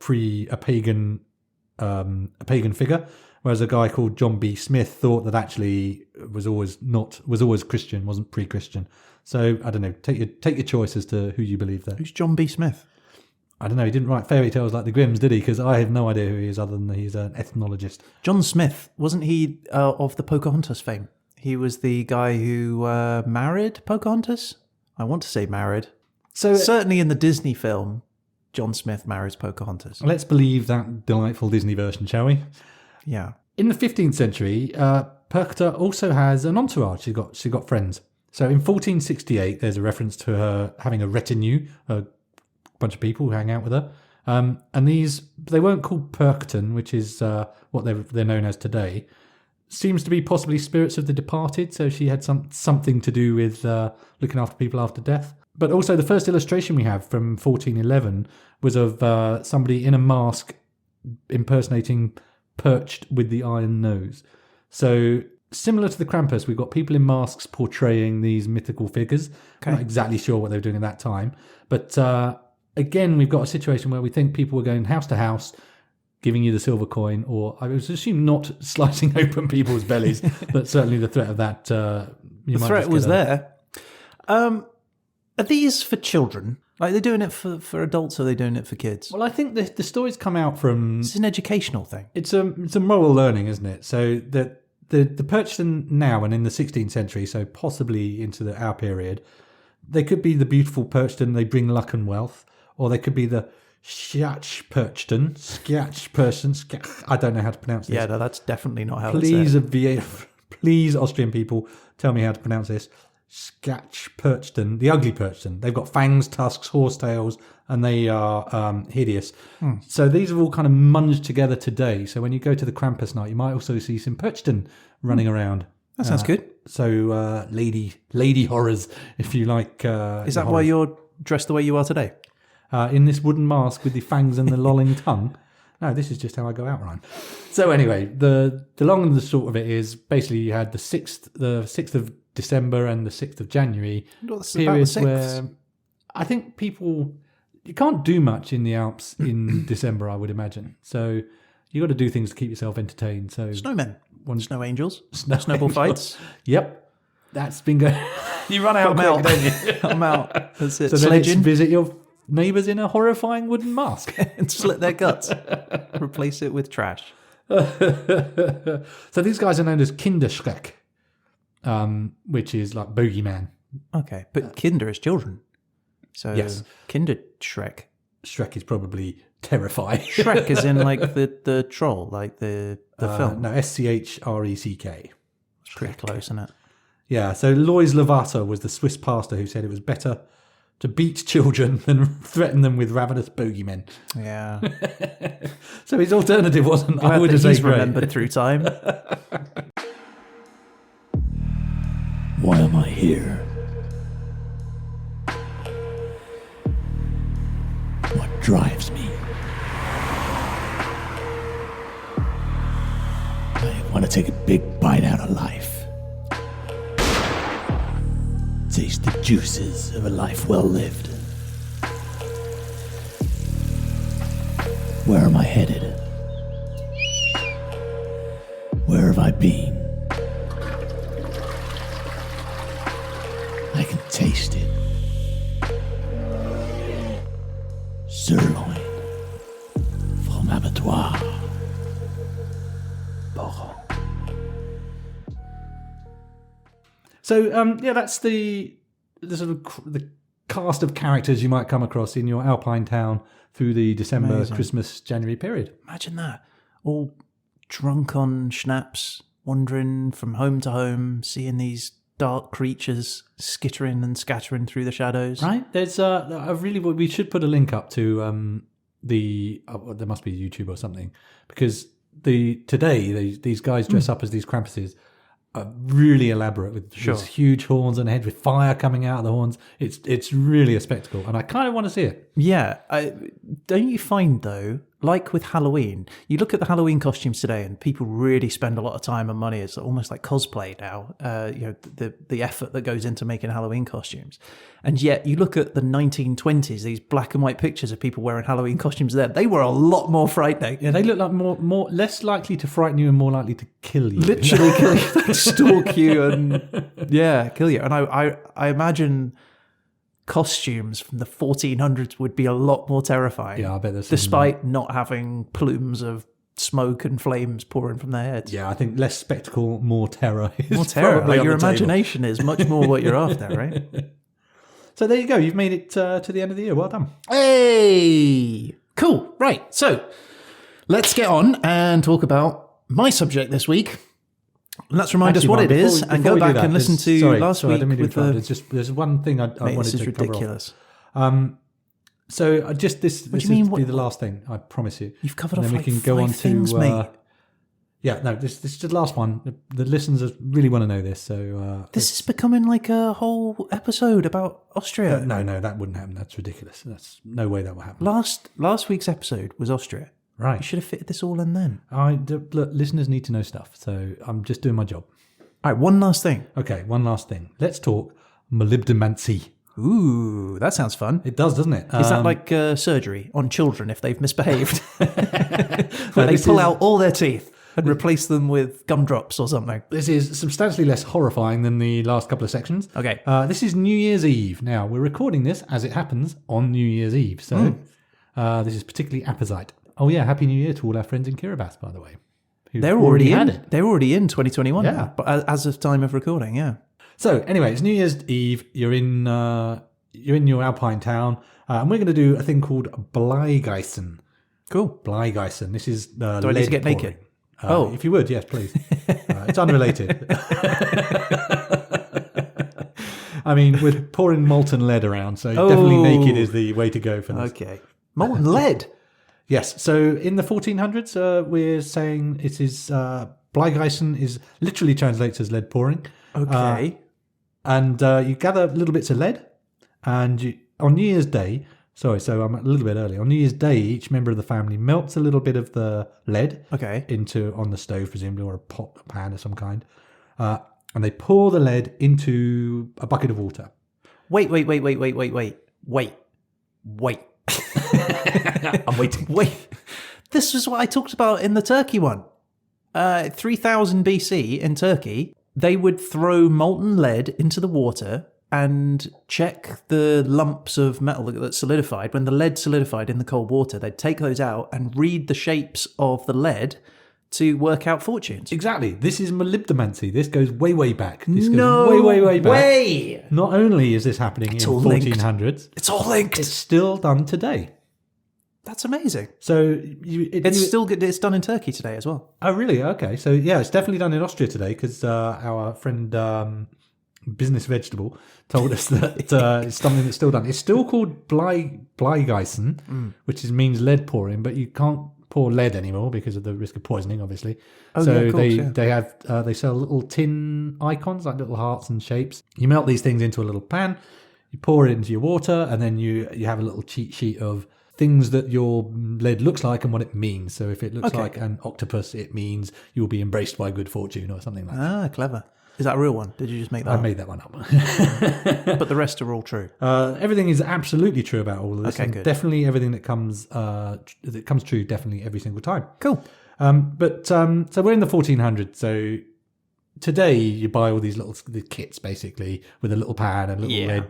pagan figure, whereas a guy called John B. Smith thought that actually was always Christian, wasn't pre-Christian. So I don't know. Take your choice as to who you believe there. Who's John B. Smith? I don't know. He didn't write fairy tales like the Grimms, did he? Because I have no idea who he is, other than he's an ethnologist. John Smith, wasn't he of the Pocahontas fame? He was the guy who married Pocahontas. I want to say married. So certainly in the Disney film, John Smith marries Pocahontas. Let's believe that delightful Disney version, shall we? Yeah. In the 15th century, Perkta also has an entourage. She's got friends. So in 1468, there's a reference to her having a retinue, a bunch of people who hang out with her. And they weren't called Perkton, which is what they're known as today. Seems to be possibly spirits of the departed. So she had something to do with looking after people after death. But also the first illustration we have from 1411 was of somebody in a mask impersonating Perched with the Iron Nose. So similar to the Krampus, we've got people in masks portraying these mythical figures. Okay. I'm not exactly sure what they were doing at that time. But again, we've got a situation where we think people were going house to house, giving you the silver coin, or I would assume not slicing open people's bellies, but certainly the threat of that. The threat was there. Are these for children? Like, they're doing it for adults, or are they doing it for kids? Well, I think the stories come out from... It's an educational thing. It's a moral learning, isn't it? So the Perchten now and in the 16th century, so possibly into our period, they could be the beautiful Perchten, they bring luck and wealth, or they could be the Skjatch Perchten, I don't know how to pronounce this. Yeah, no, that's definitely not how it's said. Please, Austrian people, tell me how to pronounce this. Skjatch Perchten, the ugly Perchten. They've got fangs, tusks, horsetails, and they are hideous. So these are all kind of munged together today. So when you go to the Krampus night, you might also see some Perchten running around. That sounds good. So lady horrors, if you like. Is that why you're dressed the way you are today? In this wooden mask with the fangs and the lolling tongue. No, this is just how I go out, Ryan. So anyway, the long and the short of it is basically you had the 6th of December and the 6th of January, periods where I think you can't do much in the Alps in December, I would imagine. So you got to do things to keep yourself entertained. So snowmen, snow angels, angels. snowball fights. Yep, that's been going. You run out quick, don't you? I'm out. That's it. So then it's visit your neighbours in a horrifying wooden mask and slit their guts. Replace it with trash. So these guys are known as Kinderschreck. Which is like bogeyman. Okay, but Kinder is children. So yes. Kinder Shrek. Shrek is probably terrifying. Shrek is in like the troll, like the film. No, Schreck. It's pretty close, isn't it? Yeah, so Lois Lavater was the Swiss pastor who said it was better to beat children than threaten them with ravenous bogeymen. Yeah. So his alternative wasn't, I would have he's said remembered through time. Why am I here? What drives me? I want to take a big bite out of life. taste the juices of a life well lived. Where am I headed? Where have I been? I can taste it. Sirloin from abattoir. Boron. So that's the sort of the cast of characters you might come across in your alpine town through the December, Amazing. Christmas, January period. Imagine that. All drunk on schnapps, wandering from home to home, seeing these dark creatures skittering and scattering through the shadows. Right? There's we should put a link up to there must be YouTube or something, because these guys dress up as these Krampuses are really elaborate with these huge horns on the head with fire coming out of the horns. It's really a spectacle, and I kind of want to see it. Yeah. Don't you find, though, like with Halloween, you look at the Halloween costumes today and people really spend a lot of time and money. It's almost like cosplay now, the effort that goes into making Halloween costumes. And yet you look at the 1920s, these black and white pictures of people wearing Halloween costumes there, they were a lot more frightening. Yeah, they look like more less likely to frighten you and more likely to kill you. Literally kill you, like stalk you and kill you. And I imagine costumes from the 1400s would be a lot more terrifying. Yeah, I bet there's despite not having plumes of smoke and flames pouring from their heads. Yeah, I think less spectacle, more terror. More terror. Probably Like your on the table. imagination is much more what you're after, right? So there you go. You've made it to the end of the year. Well done. Hey! Cool. Right. So let's get on and talk about my subject this week. Let's remind us what it is and go back and listen to last week with the... There's one thing I wanted this is to cover ridiculous. off. So this do you mean, will be the last thing, I promise you. You've covered And off then like we can go on five things, to mate. yeah, no, this is the last one. The listeners really want to know this. So This is becoming like a whole episode about Austria. no, that wouldn't happen. That's ridiculous. That's no way that will happen. Last week's episode was Austria. You Right. should have fitted this all in then. Look, listeners need to know stuff, so I'm just doing my job. All right, one last thing. Okay, one last thing. Let's talk molybdenmancy. Ooh, that sounds fun. It does, doesn't it? Is that like surgery on children if they've misbehaved? Where they this pull is- out all their teeth and replace them with gumdrops or something. This is substantially less horrifying than the last couple of sections. Okay. This is New Year's Eve. Now, we're recording this, as it happens, on New Year's Eve. So this is particularly apposite. Oh, yeah, Happy New Year to all our friends in Kiribati, by the way. who've They're already had in. it. They're already in 2021 Yeah. now, but as of time of recording, yeah. So, anyway, it's New Year's Eve. You're in your alpine town, and we're going to do a thing called Bleigeisen. Cool. Bleigeisen. This is Do I need to get naked? If you would, yes, please. It's unrelated. I mean, we're pouring molten lead around, so definitely naked is the way to go for this. Okay. Molten lead. Yes. So in the 1400s, we're saying it is Bleigeisen is literally translates as lead pouring. Okay. And you gather little bits of lead, and on New Year's Day. So I'm a little bit early. On New Year's Day, each member of the family melts a little bit of the lead on the stove, presumably, or a pot, a pan of some kind, and they pour the lead into a bucket of water. Wait. I'm waiting. Wait. This is what I talked about in the Turkey one. 3000 BC in Turkey, they would throw molten lead into the water and check the lumps of metal that solidified. When the lead solidified in the cold water, they'd take those out and read the shapes of the lead to work out fortunes. Exactly. This is molybdenmancy. This goes way, way back. This goes way back. Way. Not only is this happening in all 1400s, It's all linked. it's still done today. That's amazing. So It's done in Turkey today as well. Oh, really? Okay. So yeah, it's definitely done in Austria today because our friend Business Vegetable told us that it's something that's still done. It's still called Bleigeisen, which means lead pouring, but you can't pour lead anymore because of the risk of poisoning, obviously. They sell little tin icons, like little hearts and shapes. You melt these things into a little pan, you pour it into your water, and then you have a little cheat sheet of things that your lead looks like and what it means. So if it looks Okay. like an octopus, it means you'll be embraced by good fortune or something like that. Ah, clever. Is that a real one? Did you just make that I up? made that one up. But the rest are all true. Everything is absolutely true about all of this. Okay, and good. Definitely everything that comes true definitely every single time. Cool. So we're in the 1400s. So today you buy all these the kits basically with a little pan and little lead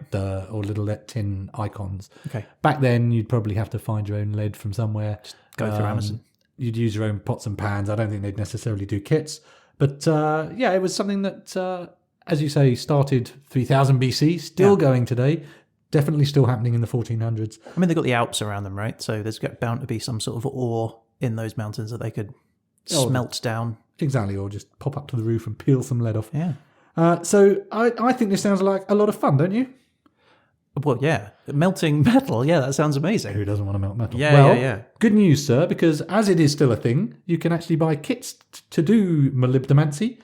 or little lead tin icons. Okay. Back then you'd probably have to find your own lead from somewhere. Just go through Amazon. You'd use your own pots and pans. I don't think they'd necessarily do kits. But it was something that, as you say, started 3000 BC, still going today, definitely still happening in the 1400s. I mean, they've got the Alps around them, right? So there's bound to be some sort of ore in those mountains that they could smelt down. Exactly, or just pop up to the roof and peel some lead off. Yeah. So I think this sounds like a lot of fun, don't you? Well, yeah. Melting metal, yeah, that sounds amazing. Who doesn't want to melt metal? Yeah, yeah. Good news, sir, because as it is still a thing, you can actually buy kits to do molybdenmancy.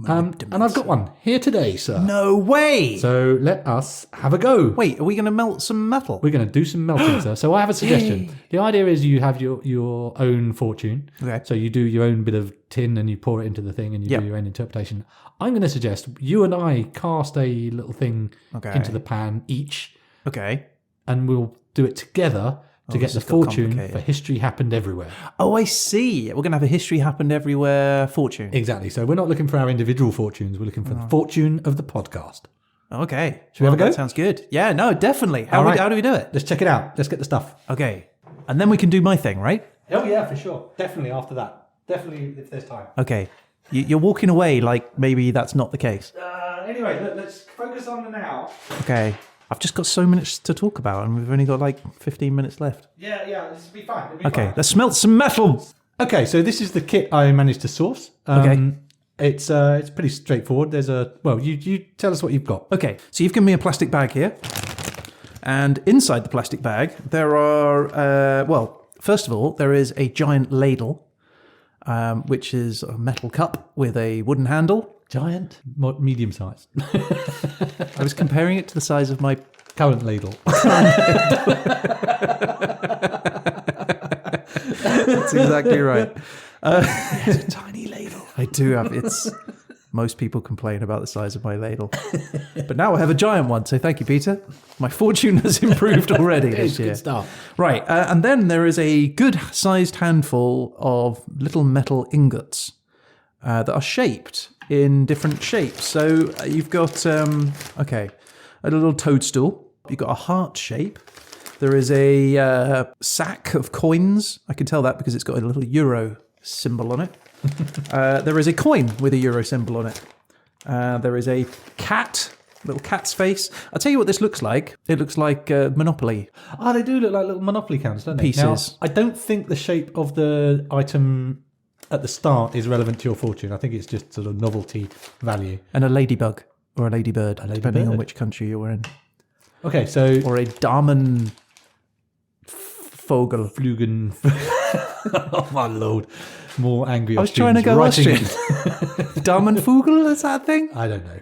And I've got one here today, sir. No way! So let us have a go. Wait, are we going to melt some metal? We're going to do some melting, sir. So I have a suggestion. The idea is you have your own fortune. Okay. So you do your own bit of tin and you pour it into the thing and you do your own interpretation. I'm going to suggest you and I cast a little thing into the pan each. Okay. And we'll do it together to get the fortune for History Happened Everywhere. Oh, I see. We're going to have a History Happened Everywhere fortune. Exactly. So we're not looking for our individual fortunes. We're looking for the fortune of the podcast. Okay. Should we have a go? That sounds good. Yeah, no, definitely. How do we do it? Let's check it out. Let's get the stuff. Okay. And then we can do my thing, right? Oh, yeah, for sure. Definitely after that. Definitely if there's time. Okay. You're walking away like maybe that's not the case. Anyway, let's focus on the now. Okay. I've just got so much to talk about and we've only got like 15 minutes left. Yeah, this will be fine. Okay, let's smelt some metal. Okay, so this is the kit I managed to source. Okay. It's pretty straightforward. There's you tell us what you've got. Okay, so you've given me a plastic bag here. And inside the plastic bag, there are, first of all, there is a giant ladle, which is a metal cup with a wooden handle. Giant? Medium size. I was comparing it to the size of my current ladle. That's exactly right. It's a tiny ladle. I do have. Most people complain about the size of my ladle. But now I have a giant one, so thank you, Peter. My fortune has improved already this year. Good start. Right, and then there is a good-sized handful of little metal ingots that are shaped in different shapes. So you've got, a little toadstool. You've got a heart shape. There is a sack of coins. I can tell that because it's got a little euro symbol on it. There is a coin with a euro symbol on it. There is a little cat's face. I'll tell you what this looks like. It looks like Monopoly. Oh, they do look like little Monopoly counters, don't they? Pieces. Now, I don't think the shape of the item at the start is relevant to your fortune. I think it's just sort of novelty value. And a ladybug or a ladybird, depending on which country you're in. Okay, so... Or a Damen Vogel. Flugen. Oh, my lord. More angry I was trying to go Austrian. Damen Vogel, is that a thing? I don't know.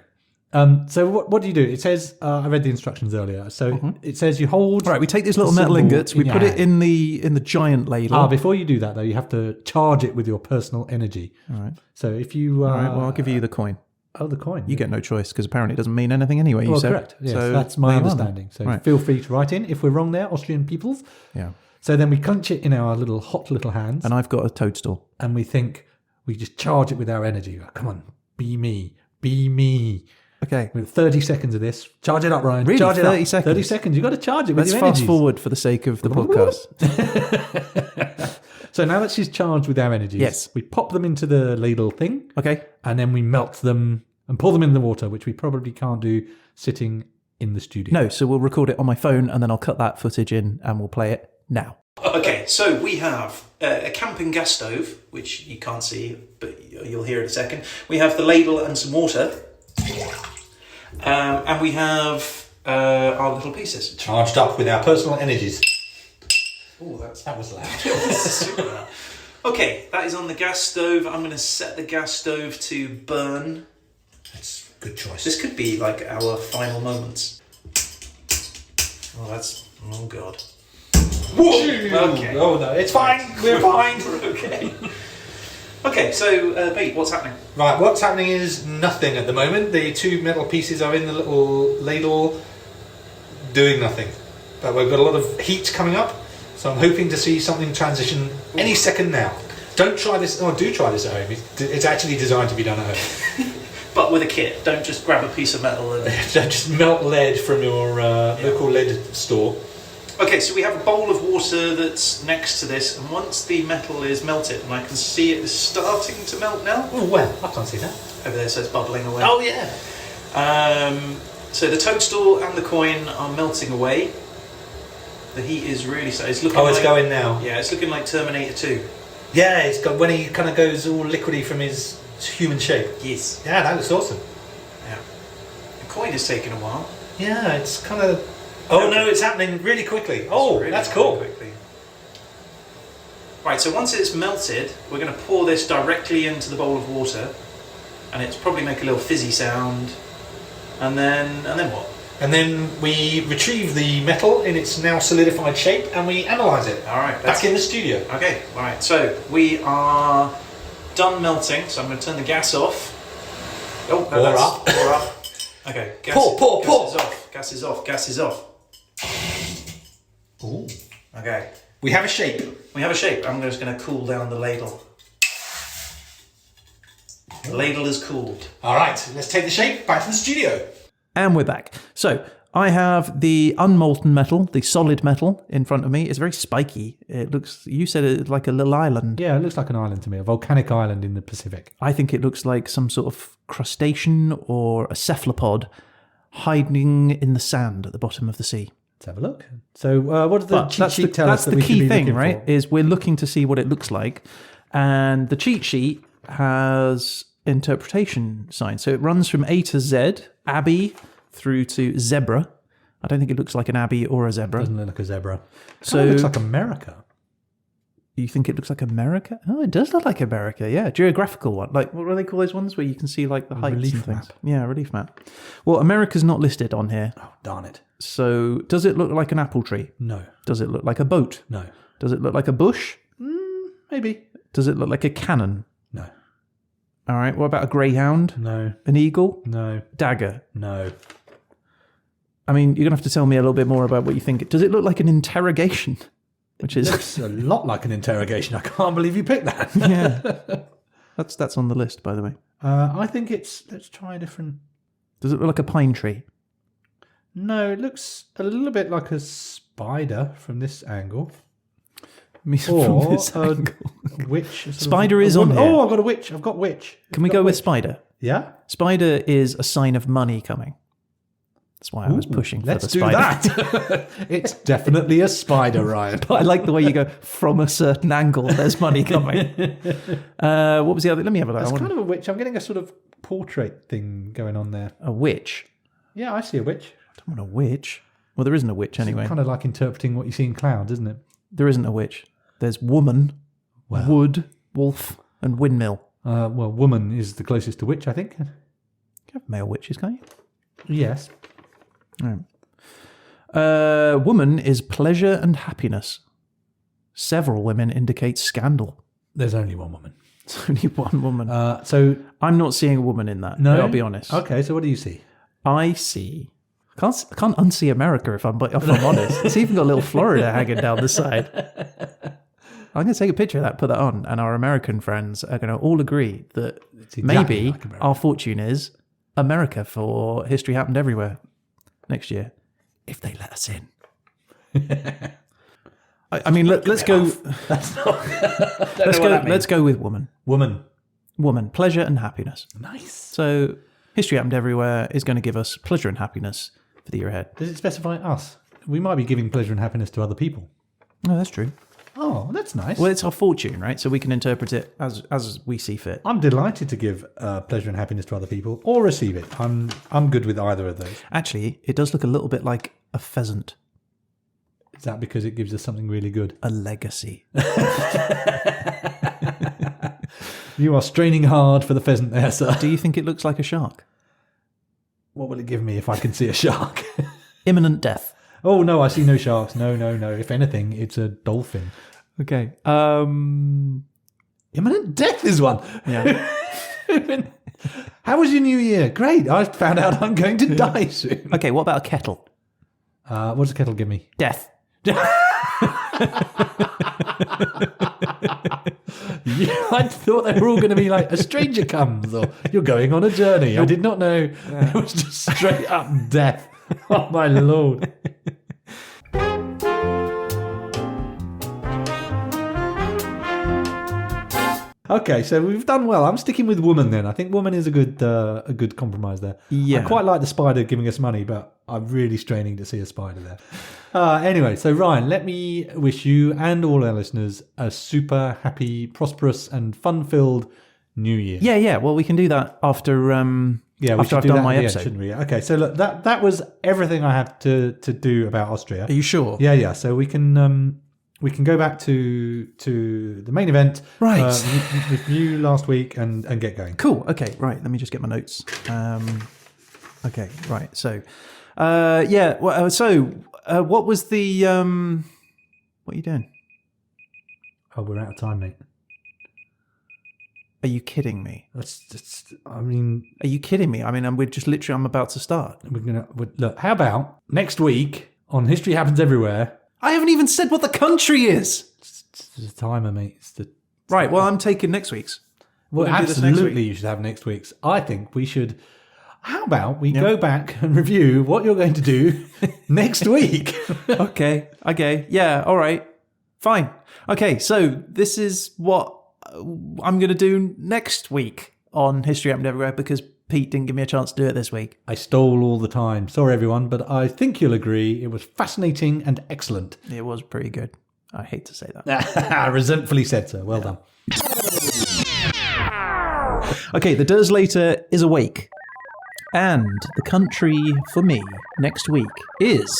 So what do you do? It says, I read the instructions earlier. So it says you hold... Right, we take these little metal ingots, we put it in the giant ladle. Before you do that, though, you have to charge it with your personal energy. All right. So if you... All right, well, I'll give you the coin. Oh, the coin. You get no choice, because apparently it doesn't mean anything anyway, you said. Correct. Yes, so that's my understanding. So feel free to write in if we're wrong there, Austrian peoples. Yeah. So then we clench it in our hot little hands. And I've got a toadstool. And we think, we just charge it with our energy. Come on, be me, be me. Okay. With 30 seconds of this. Charge it up, Ryan. Really? Charge it 30 up. seconds? 30 seconds. You've got to charge it with your Let's energies. fast forward for the sake of the podcast. So now that she's charged with our energies, yes, we pop them into the ladle thing. Okay. And then we melt them and pour them in the water, which we probably can't do sitting in the studio. No, so we'll record it on my phone and then I'll cut that footage in and we'll play it now. Okay, so we have a camping gas stove, which you can't see, but you'll hear in a second. We have the ladle and some water. And we have our little pieces. Charged up with our personal energies. Oh, that was loud. Super loud. Okay, that is on the gas stove. I'm going to set the gas stove to burn. That's a good choice. This could be like our final moments. Oh, oh God. Okay. Oh no, it's fine. We're fine. Okay. Okay, so, Pete, what's happening? Right, what's happening is nothing at the moment. The two metal pieces are in the little ladle doing nothing. But we've got a lot of heat coming up, so I'm hoping to see something transition any second now. Don't try this, or do try this at home. It's actually designed to be done at home. But with a kit, don't just grab a piece of metal and... Don't just melt lead from your local lead store. Okay, so we have a bowl of water that's next to this, and once the metal is melted, and I can see it is starting to melt now. Oh, well, I can't see that. Over there, so it's bubbling away. Oh, yeah. So the toadstool and the coin are melting away. The heat is really... So it's looking it's going now. Yeah, it's looking like Terminator 2. Yeah, it's got when he kind of goes all liquidy from his human shape. Yes. Yeah, that looks awesome. Yeah. The coin is taking a while. Yeah, it's kind of... Oh no, it's happening really quickly. Oh, really that's cool. Quickly. Right, so once it's melted, we're going to pour this directly into the bowl of water, and it's probably make a little fizzy sound, and then what? And then we retrieve the metal in its now solidified shape, and we analyse it. All right, back in the studio. Okay, all right. So we are done melting. So I'm going to turn the gas off. Oh, no, pour up. Okay, gas is off. Gas is off. Gas is off. Ooh. Okay. We have a shape. I'm just going to cool down the ladle. The ladle is cooled. All right, let's take the shape back to the studio. And we're back. So I have the unmolten metal, the solid metal in front of me. It's very spiky. It looks, you said it's like a little island. Yeah, it looks like an island to me, a volcanic island in the Pacific. I think it looks like some sort of crustacean or a cephalopod hiding in the sand at the bottom of the sea. Let's have a look. So what does the cheat sheet tell us that's that we the should key be thing, looking right? for? Is we're looking to see what it looks like. And the cheat sheet has interpretation signs. So it runs from A to Z, Abbey, through to zebra. I don't think it looks like an abbey or a zebra. Doesn't look like a zebra. So it looks like America. You think it looks like America? Oh, it does look like America. Yeah, geographical one. Like what do they call those ones where you can see like the heights Relief and things? map. Yeah, relief map. Well, America's not listed on here. Oh, darn it. So does it look like an apple tree? No. Does it look like a boat? No. Does it look like a bush? Maybe. Does it look like a cannon? No. All right. What about a greyhound? No. An eagle? No. Dagger? No. I mean, you're going to have to tell me a little bit more about what you think. Does it look like an interrogation? Which is Looks a lot like an interrogation. I can't believe you picked that. yeah. That's on the list, by the way. I think let's try a different... Does it look like a pine tree? No, it looks a little bit like a spider from this angle. From this angle. Witch. Spider is on here. Oh, I've got a witch. I've got witch. Can we go with spider? Yeah? Spider is a sign of money coming. That's why I was pushing for the spider. Let's do that. It's definitely a spider, Ryan. But I like the way you go from a certain angle. There's money coming. What was the other? Let me have a look. It's kind of a witch. I'm getting a sort of portrait thing going on there. A witch. Yeah, I see a witch. I don't want a witch. Well, there isn't a witch anyway. It's kind of like interpreting what you see in clouds, isn't it? There isn't a witch. There's woman, wood, wolf, and windmill. Well, woman is the closest to witch, I think. You have male witches, can't you? Yes. Right. Woman is pleasure and happiness. Several women indicate scandal. There's only one woman. It's only one woman. So I'm not seeing a woman in that. no, I'll be honest. Okay, so what do you see? I see. I can't unsee America if I'm honest. It's even got a little Florida hanging down the side. I'm going to take a picture of that, put that on, and our American friends are going to all agree that maybe like America. our fortune is America for History Happened Everywhere next year, if they let us in. I mean, let's go. Let's go with woman. Woman, pleasure and happiness. Nice. So, History Happened Everywhere is going to give us pleasure and happiness for the year ahead. Does it specify us? We might be giving pleasure and happiness to other people. No, that's true. Oh, that's nice. Well, it's our fortune, right? So we can interpret it as we see fit. I'm delighted to give pleasure and happiness to other people or receive it. I'm good with either of those. Actually, it does look a little bit like a pheasant. Is that because it gives us something really good? A legacy. You are straining hard for the pheasant there, sir. Do you think it looks like a shark? What will it give me if I can see a shark? Imminent death. Oh, no, I see no sharks. No. If anything, it's a dolphin. Okay. Imminent death is one. Yeah. How was your New Year? Great. I found out I'm going to die soon. Okay, what about a kettle? What does a kettle give me? Death. I thought they were all going to be like, a stranger comes, or you're going on a journey. I did not know it was just straight up death. Oh, my Lord. Okay, so we've done well. I'm sticking with woman then. I think woman is a good compromise there. Yeah. I quite like the spider giving us money, but I'm really straining to see a spider there. Anyway, so Ryan, let me wish you and all our listeners a super happy, prosperous, and fun-filled New Year. Yeah. Well, we can do that after. After I've done my episode, shouldn't we? Okay, so look, that was everything I had to do about Austria. Are you sure? Yeah. So we can go back to the main event, right? Review last week and get going. Cool. Okay. Right. Let me just get my notes. Okay. Right. So, what was the what are you doing? Oh, we're out of time, mate. Are you kidding me? I mean, are you kidding me? I mean, I'm about to start. Look. How about next week on History Happens Everywhere? I haven't even said what the country is. It's the timer, mate. Right. Well, I'm taking next week's. Well, absolutely, you should have next week's. I think we should. How about we go back and review what you're going to do next week? Okay. Yeah. All right. Fine. Okay. So this is what I'm going to do next week on History Happened Everywhere because Pete didn't give me a chance to do it this week. I stole all the time. Sorry, everyone, but I think you'll agree it was fascinating and excellent. It was pretty good. I hate to say that. I resentfully said so. Well done. Okay, the Derslater is awake. And the country for me next week is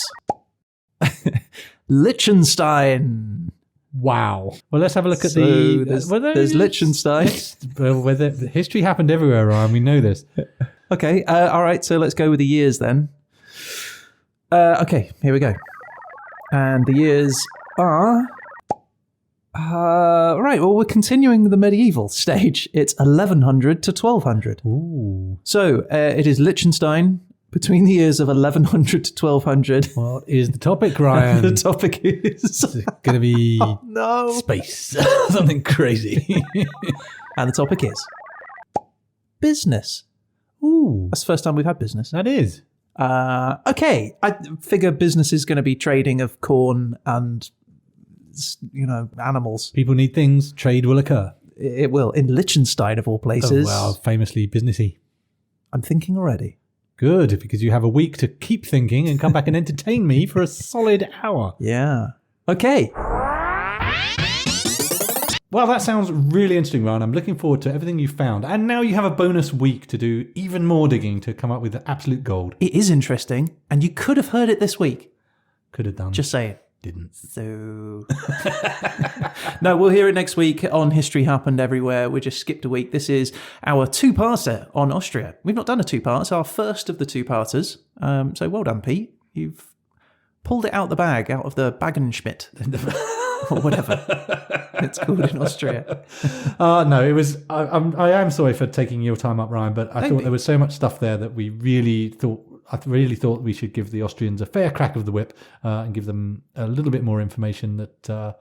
Lichtenstein. Wow. Well, let's have a look at there's Lichtenstein. Whether history happened everywhere, Ryan. We know this. Okay. All right. So let's go with the years then. Okay. Here we go. And the years are. Right. Well, we're continuing the medieval stage. It's 1100 to 1200. Ooh. So it is Lichtenstein. Between the years of 1100 to 1200. What is the topic, Ryan? The topic is going to be space. Something crazy. And the topic is business. Ooh. That's the first time we've had business. That is. Okay. I figure business is going to be trading of corn and, animals. People need things. Trade will occur. It will. In Liechtenstein, of all places. Oh, well, famously businessy. I'm thinking already. Good, because you have a week to keep thinking and come back and entertain me for a solid hour. Yeah. Okay. Well, that sounds really interesting, Ryan. I'm looking forward to everything you found. And now you have a bonus week to do even more digging to come up with absolute gold. It is interesting, and you could have heard it this week. Could have done. Just saying. Didn't. So. No, we'll hear it next week on History Happened Everywhere. We just skipped a week. This is our two-parter on Austria. We've not done a two-part. It's our first of the two-parters. So well done, Pete. You've pulled it out the bag, out of the Bagenschmidt. Or whatever it's called in Austria. No, it was. I am sorry for taking your time up, Ryan, but I thought there was so much stuff there that we really thought. I really thought we should give the Austrians a fair crack of the whip and give them a little bit more information that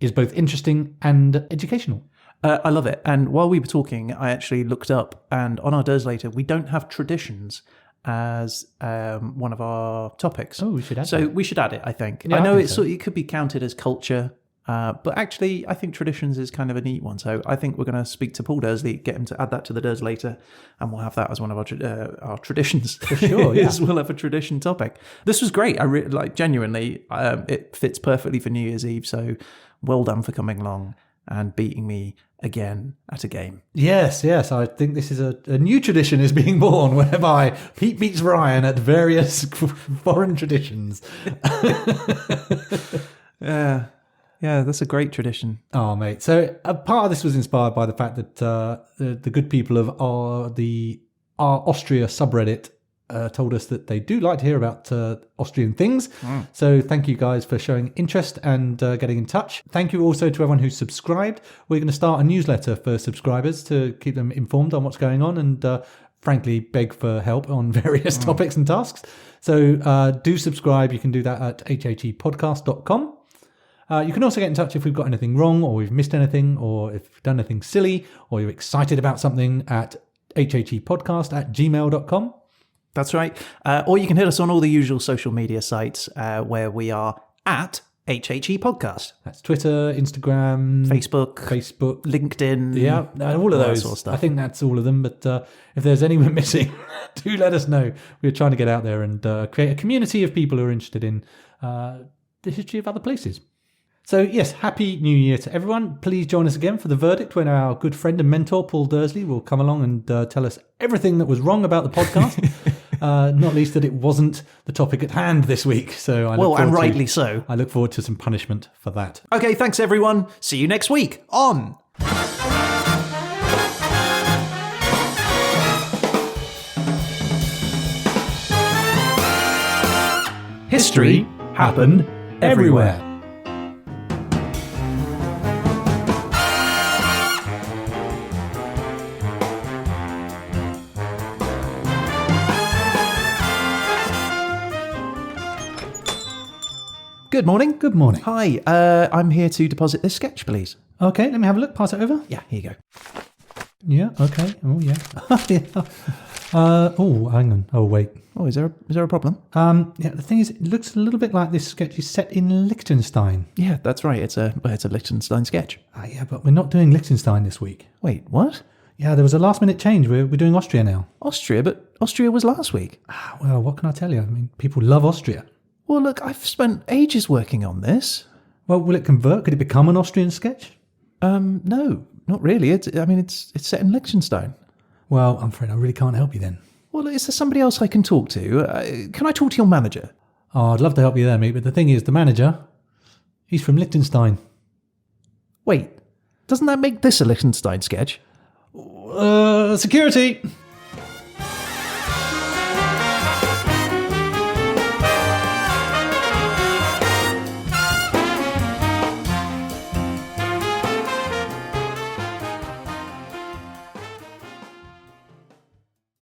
is both interesting and educational. I love it. And while we were talking, I actually looked up, and on our Derslater, we don't have traditions as one of our topics. Oh, we should add So that. we should add it, I think. Yeah, I know I think it could be counted as culture, but actually I think traditions is kind of a neat one. So I think we're going to speak to Paul Dursley, get him to add that to the Derslater, and we'll have that as one of our traditions. For sure, yeah. We'll have a tradition topic. This was great. I genuinely, it fits perfectly for New Year's Eve. So well done for coming along and beating me again at a game. Yes. I think this is a new tradition is being born whereby Pete beats Ryan at various foreign traditions. Yeah, that's a great tradition. Oh, mate. So a part of this was inspired by the fact that the good people of our Austria subreddit told us that they do like to hear about Austrian things. So thank you guys for showing interest and getting in touch. Thank you also to everyone who's subscribed. We're going to start a newsletter for subscribers to keep them informed on what's going on and frankly beg for help on various topics and tasks. So do subscribe. You can do that at hhepodcast.com. You can also get in touch if we've got anything wrong or we've missed anything or if we've done anything silly or you're excited about something at hhepodcast@gmail.com. That's right. Or you can hit us on all the usual social media sites where we are at HHE Podcast. That's Twitter, Instagram, Facebook, all LinkedIn. of that those. sort of stuff. I think that's all of them. But if there's any we're missing, do let us know. We're trying to get out there and create a community of people who are interested in the history of other places. So yes, Happy New Year to everyone. Please join us again for the verdict when our good friend and mentor, Paul Dursley, will come along and tell us everything that was wrong about the podcast. Not least that it wasn't the topic at hand this week. So and rightly so. I look forward to some punishment for that. Okay, thanks everyone. See you next week on History happened everywhere. Good morning. Good morning. Hi, I'm here to deposit this sketch, please. Okay, let me have a look. Pass it over. Yeah, here you go. Yeah, okay. Oh, yeah. Hang on. Oh, wait. Oh, is there a problem? Yeah, the thing is, it looks a little bit like this sketch is set in Lichtenstein. Yeah, that's right. It's a Lichtenstein sketch. Yeah, but we're not doing Lichtenstein this week. Wait, what? Yeah, there was a last-minute change. We're doing Austria now. Austria? But Austria was last week. Well, what can I tell you? I mean, people love Austria. Well, look, I've spent ages working on this. Well, will it convert? Could it become an Austrian sketch? No, not really. It's set in Liechtenstein. Well, I'm afraid I really can't help you then. Well, is there somebody else I can talk to? Can I talk to your manager? Oh, I'd love to help you there, mate, but the thing is, the manager, he's from Liechtenstein. Wait, doesn't that make this a Liechtenstein sketch? Security!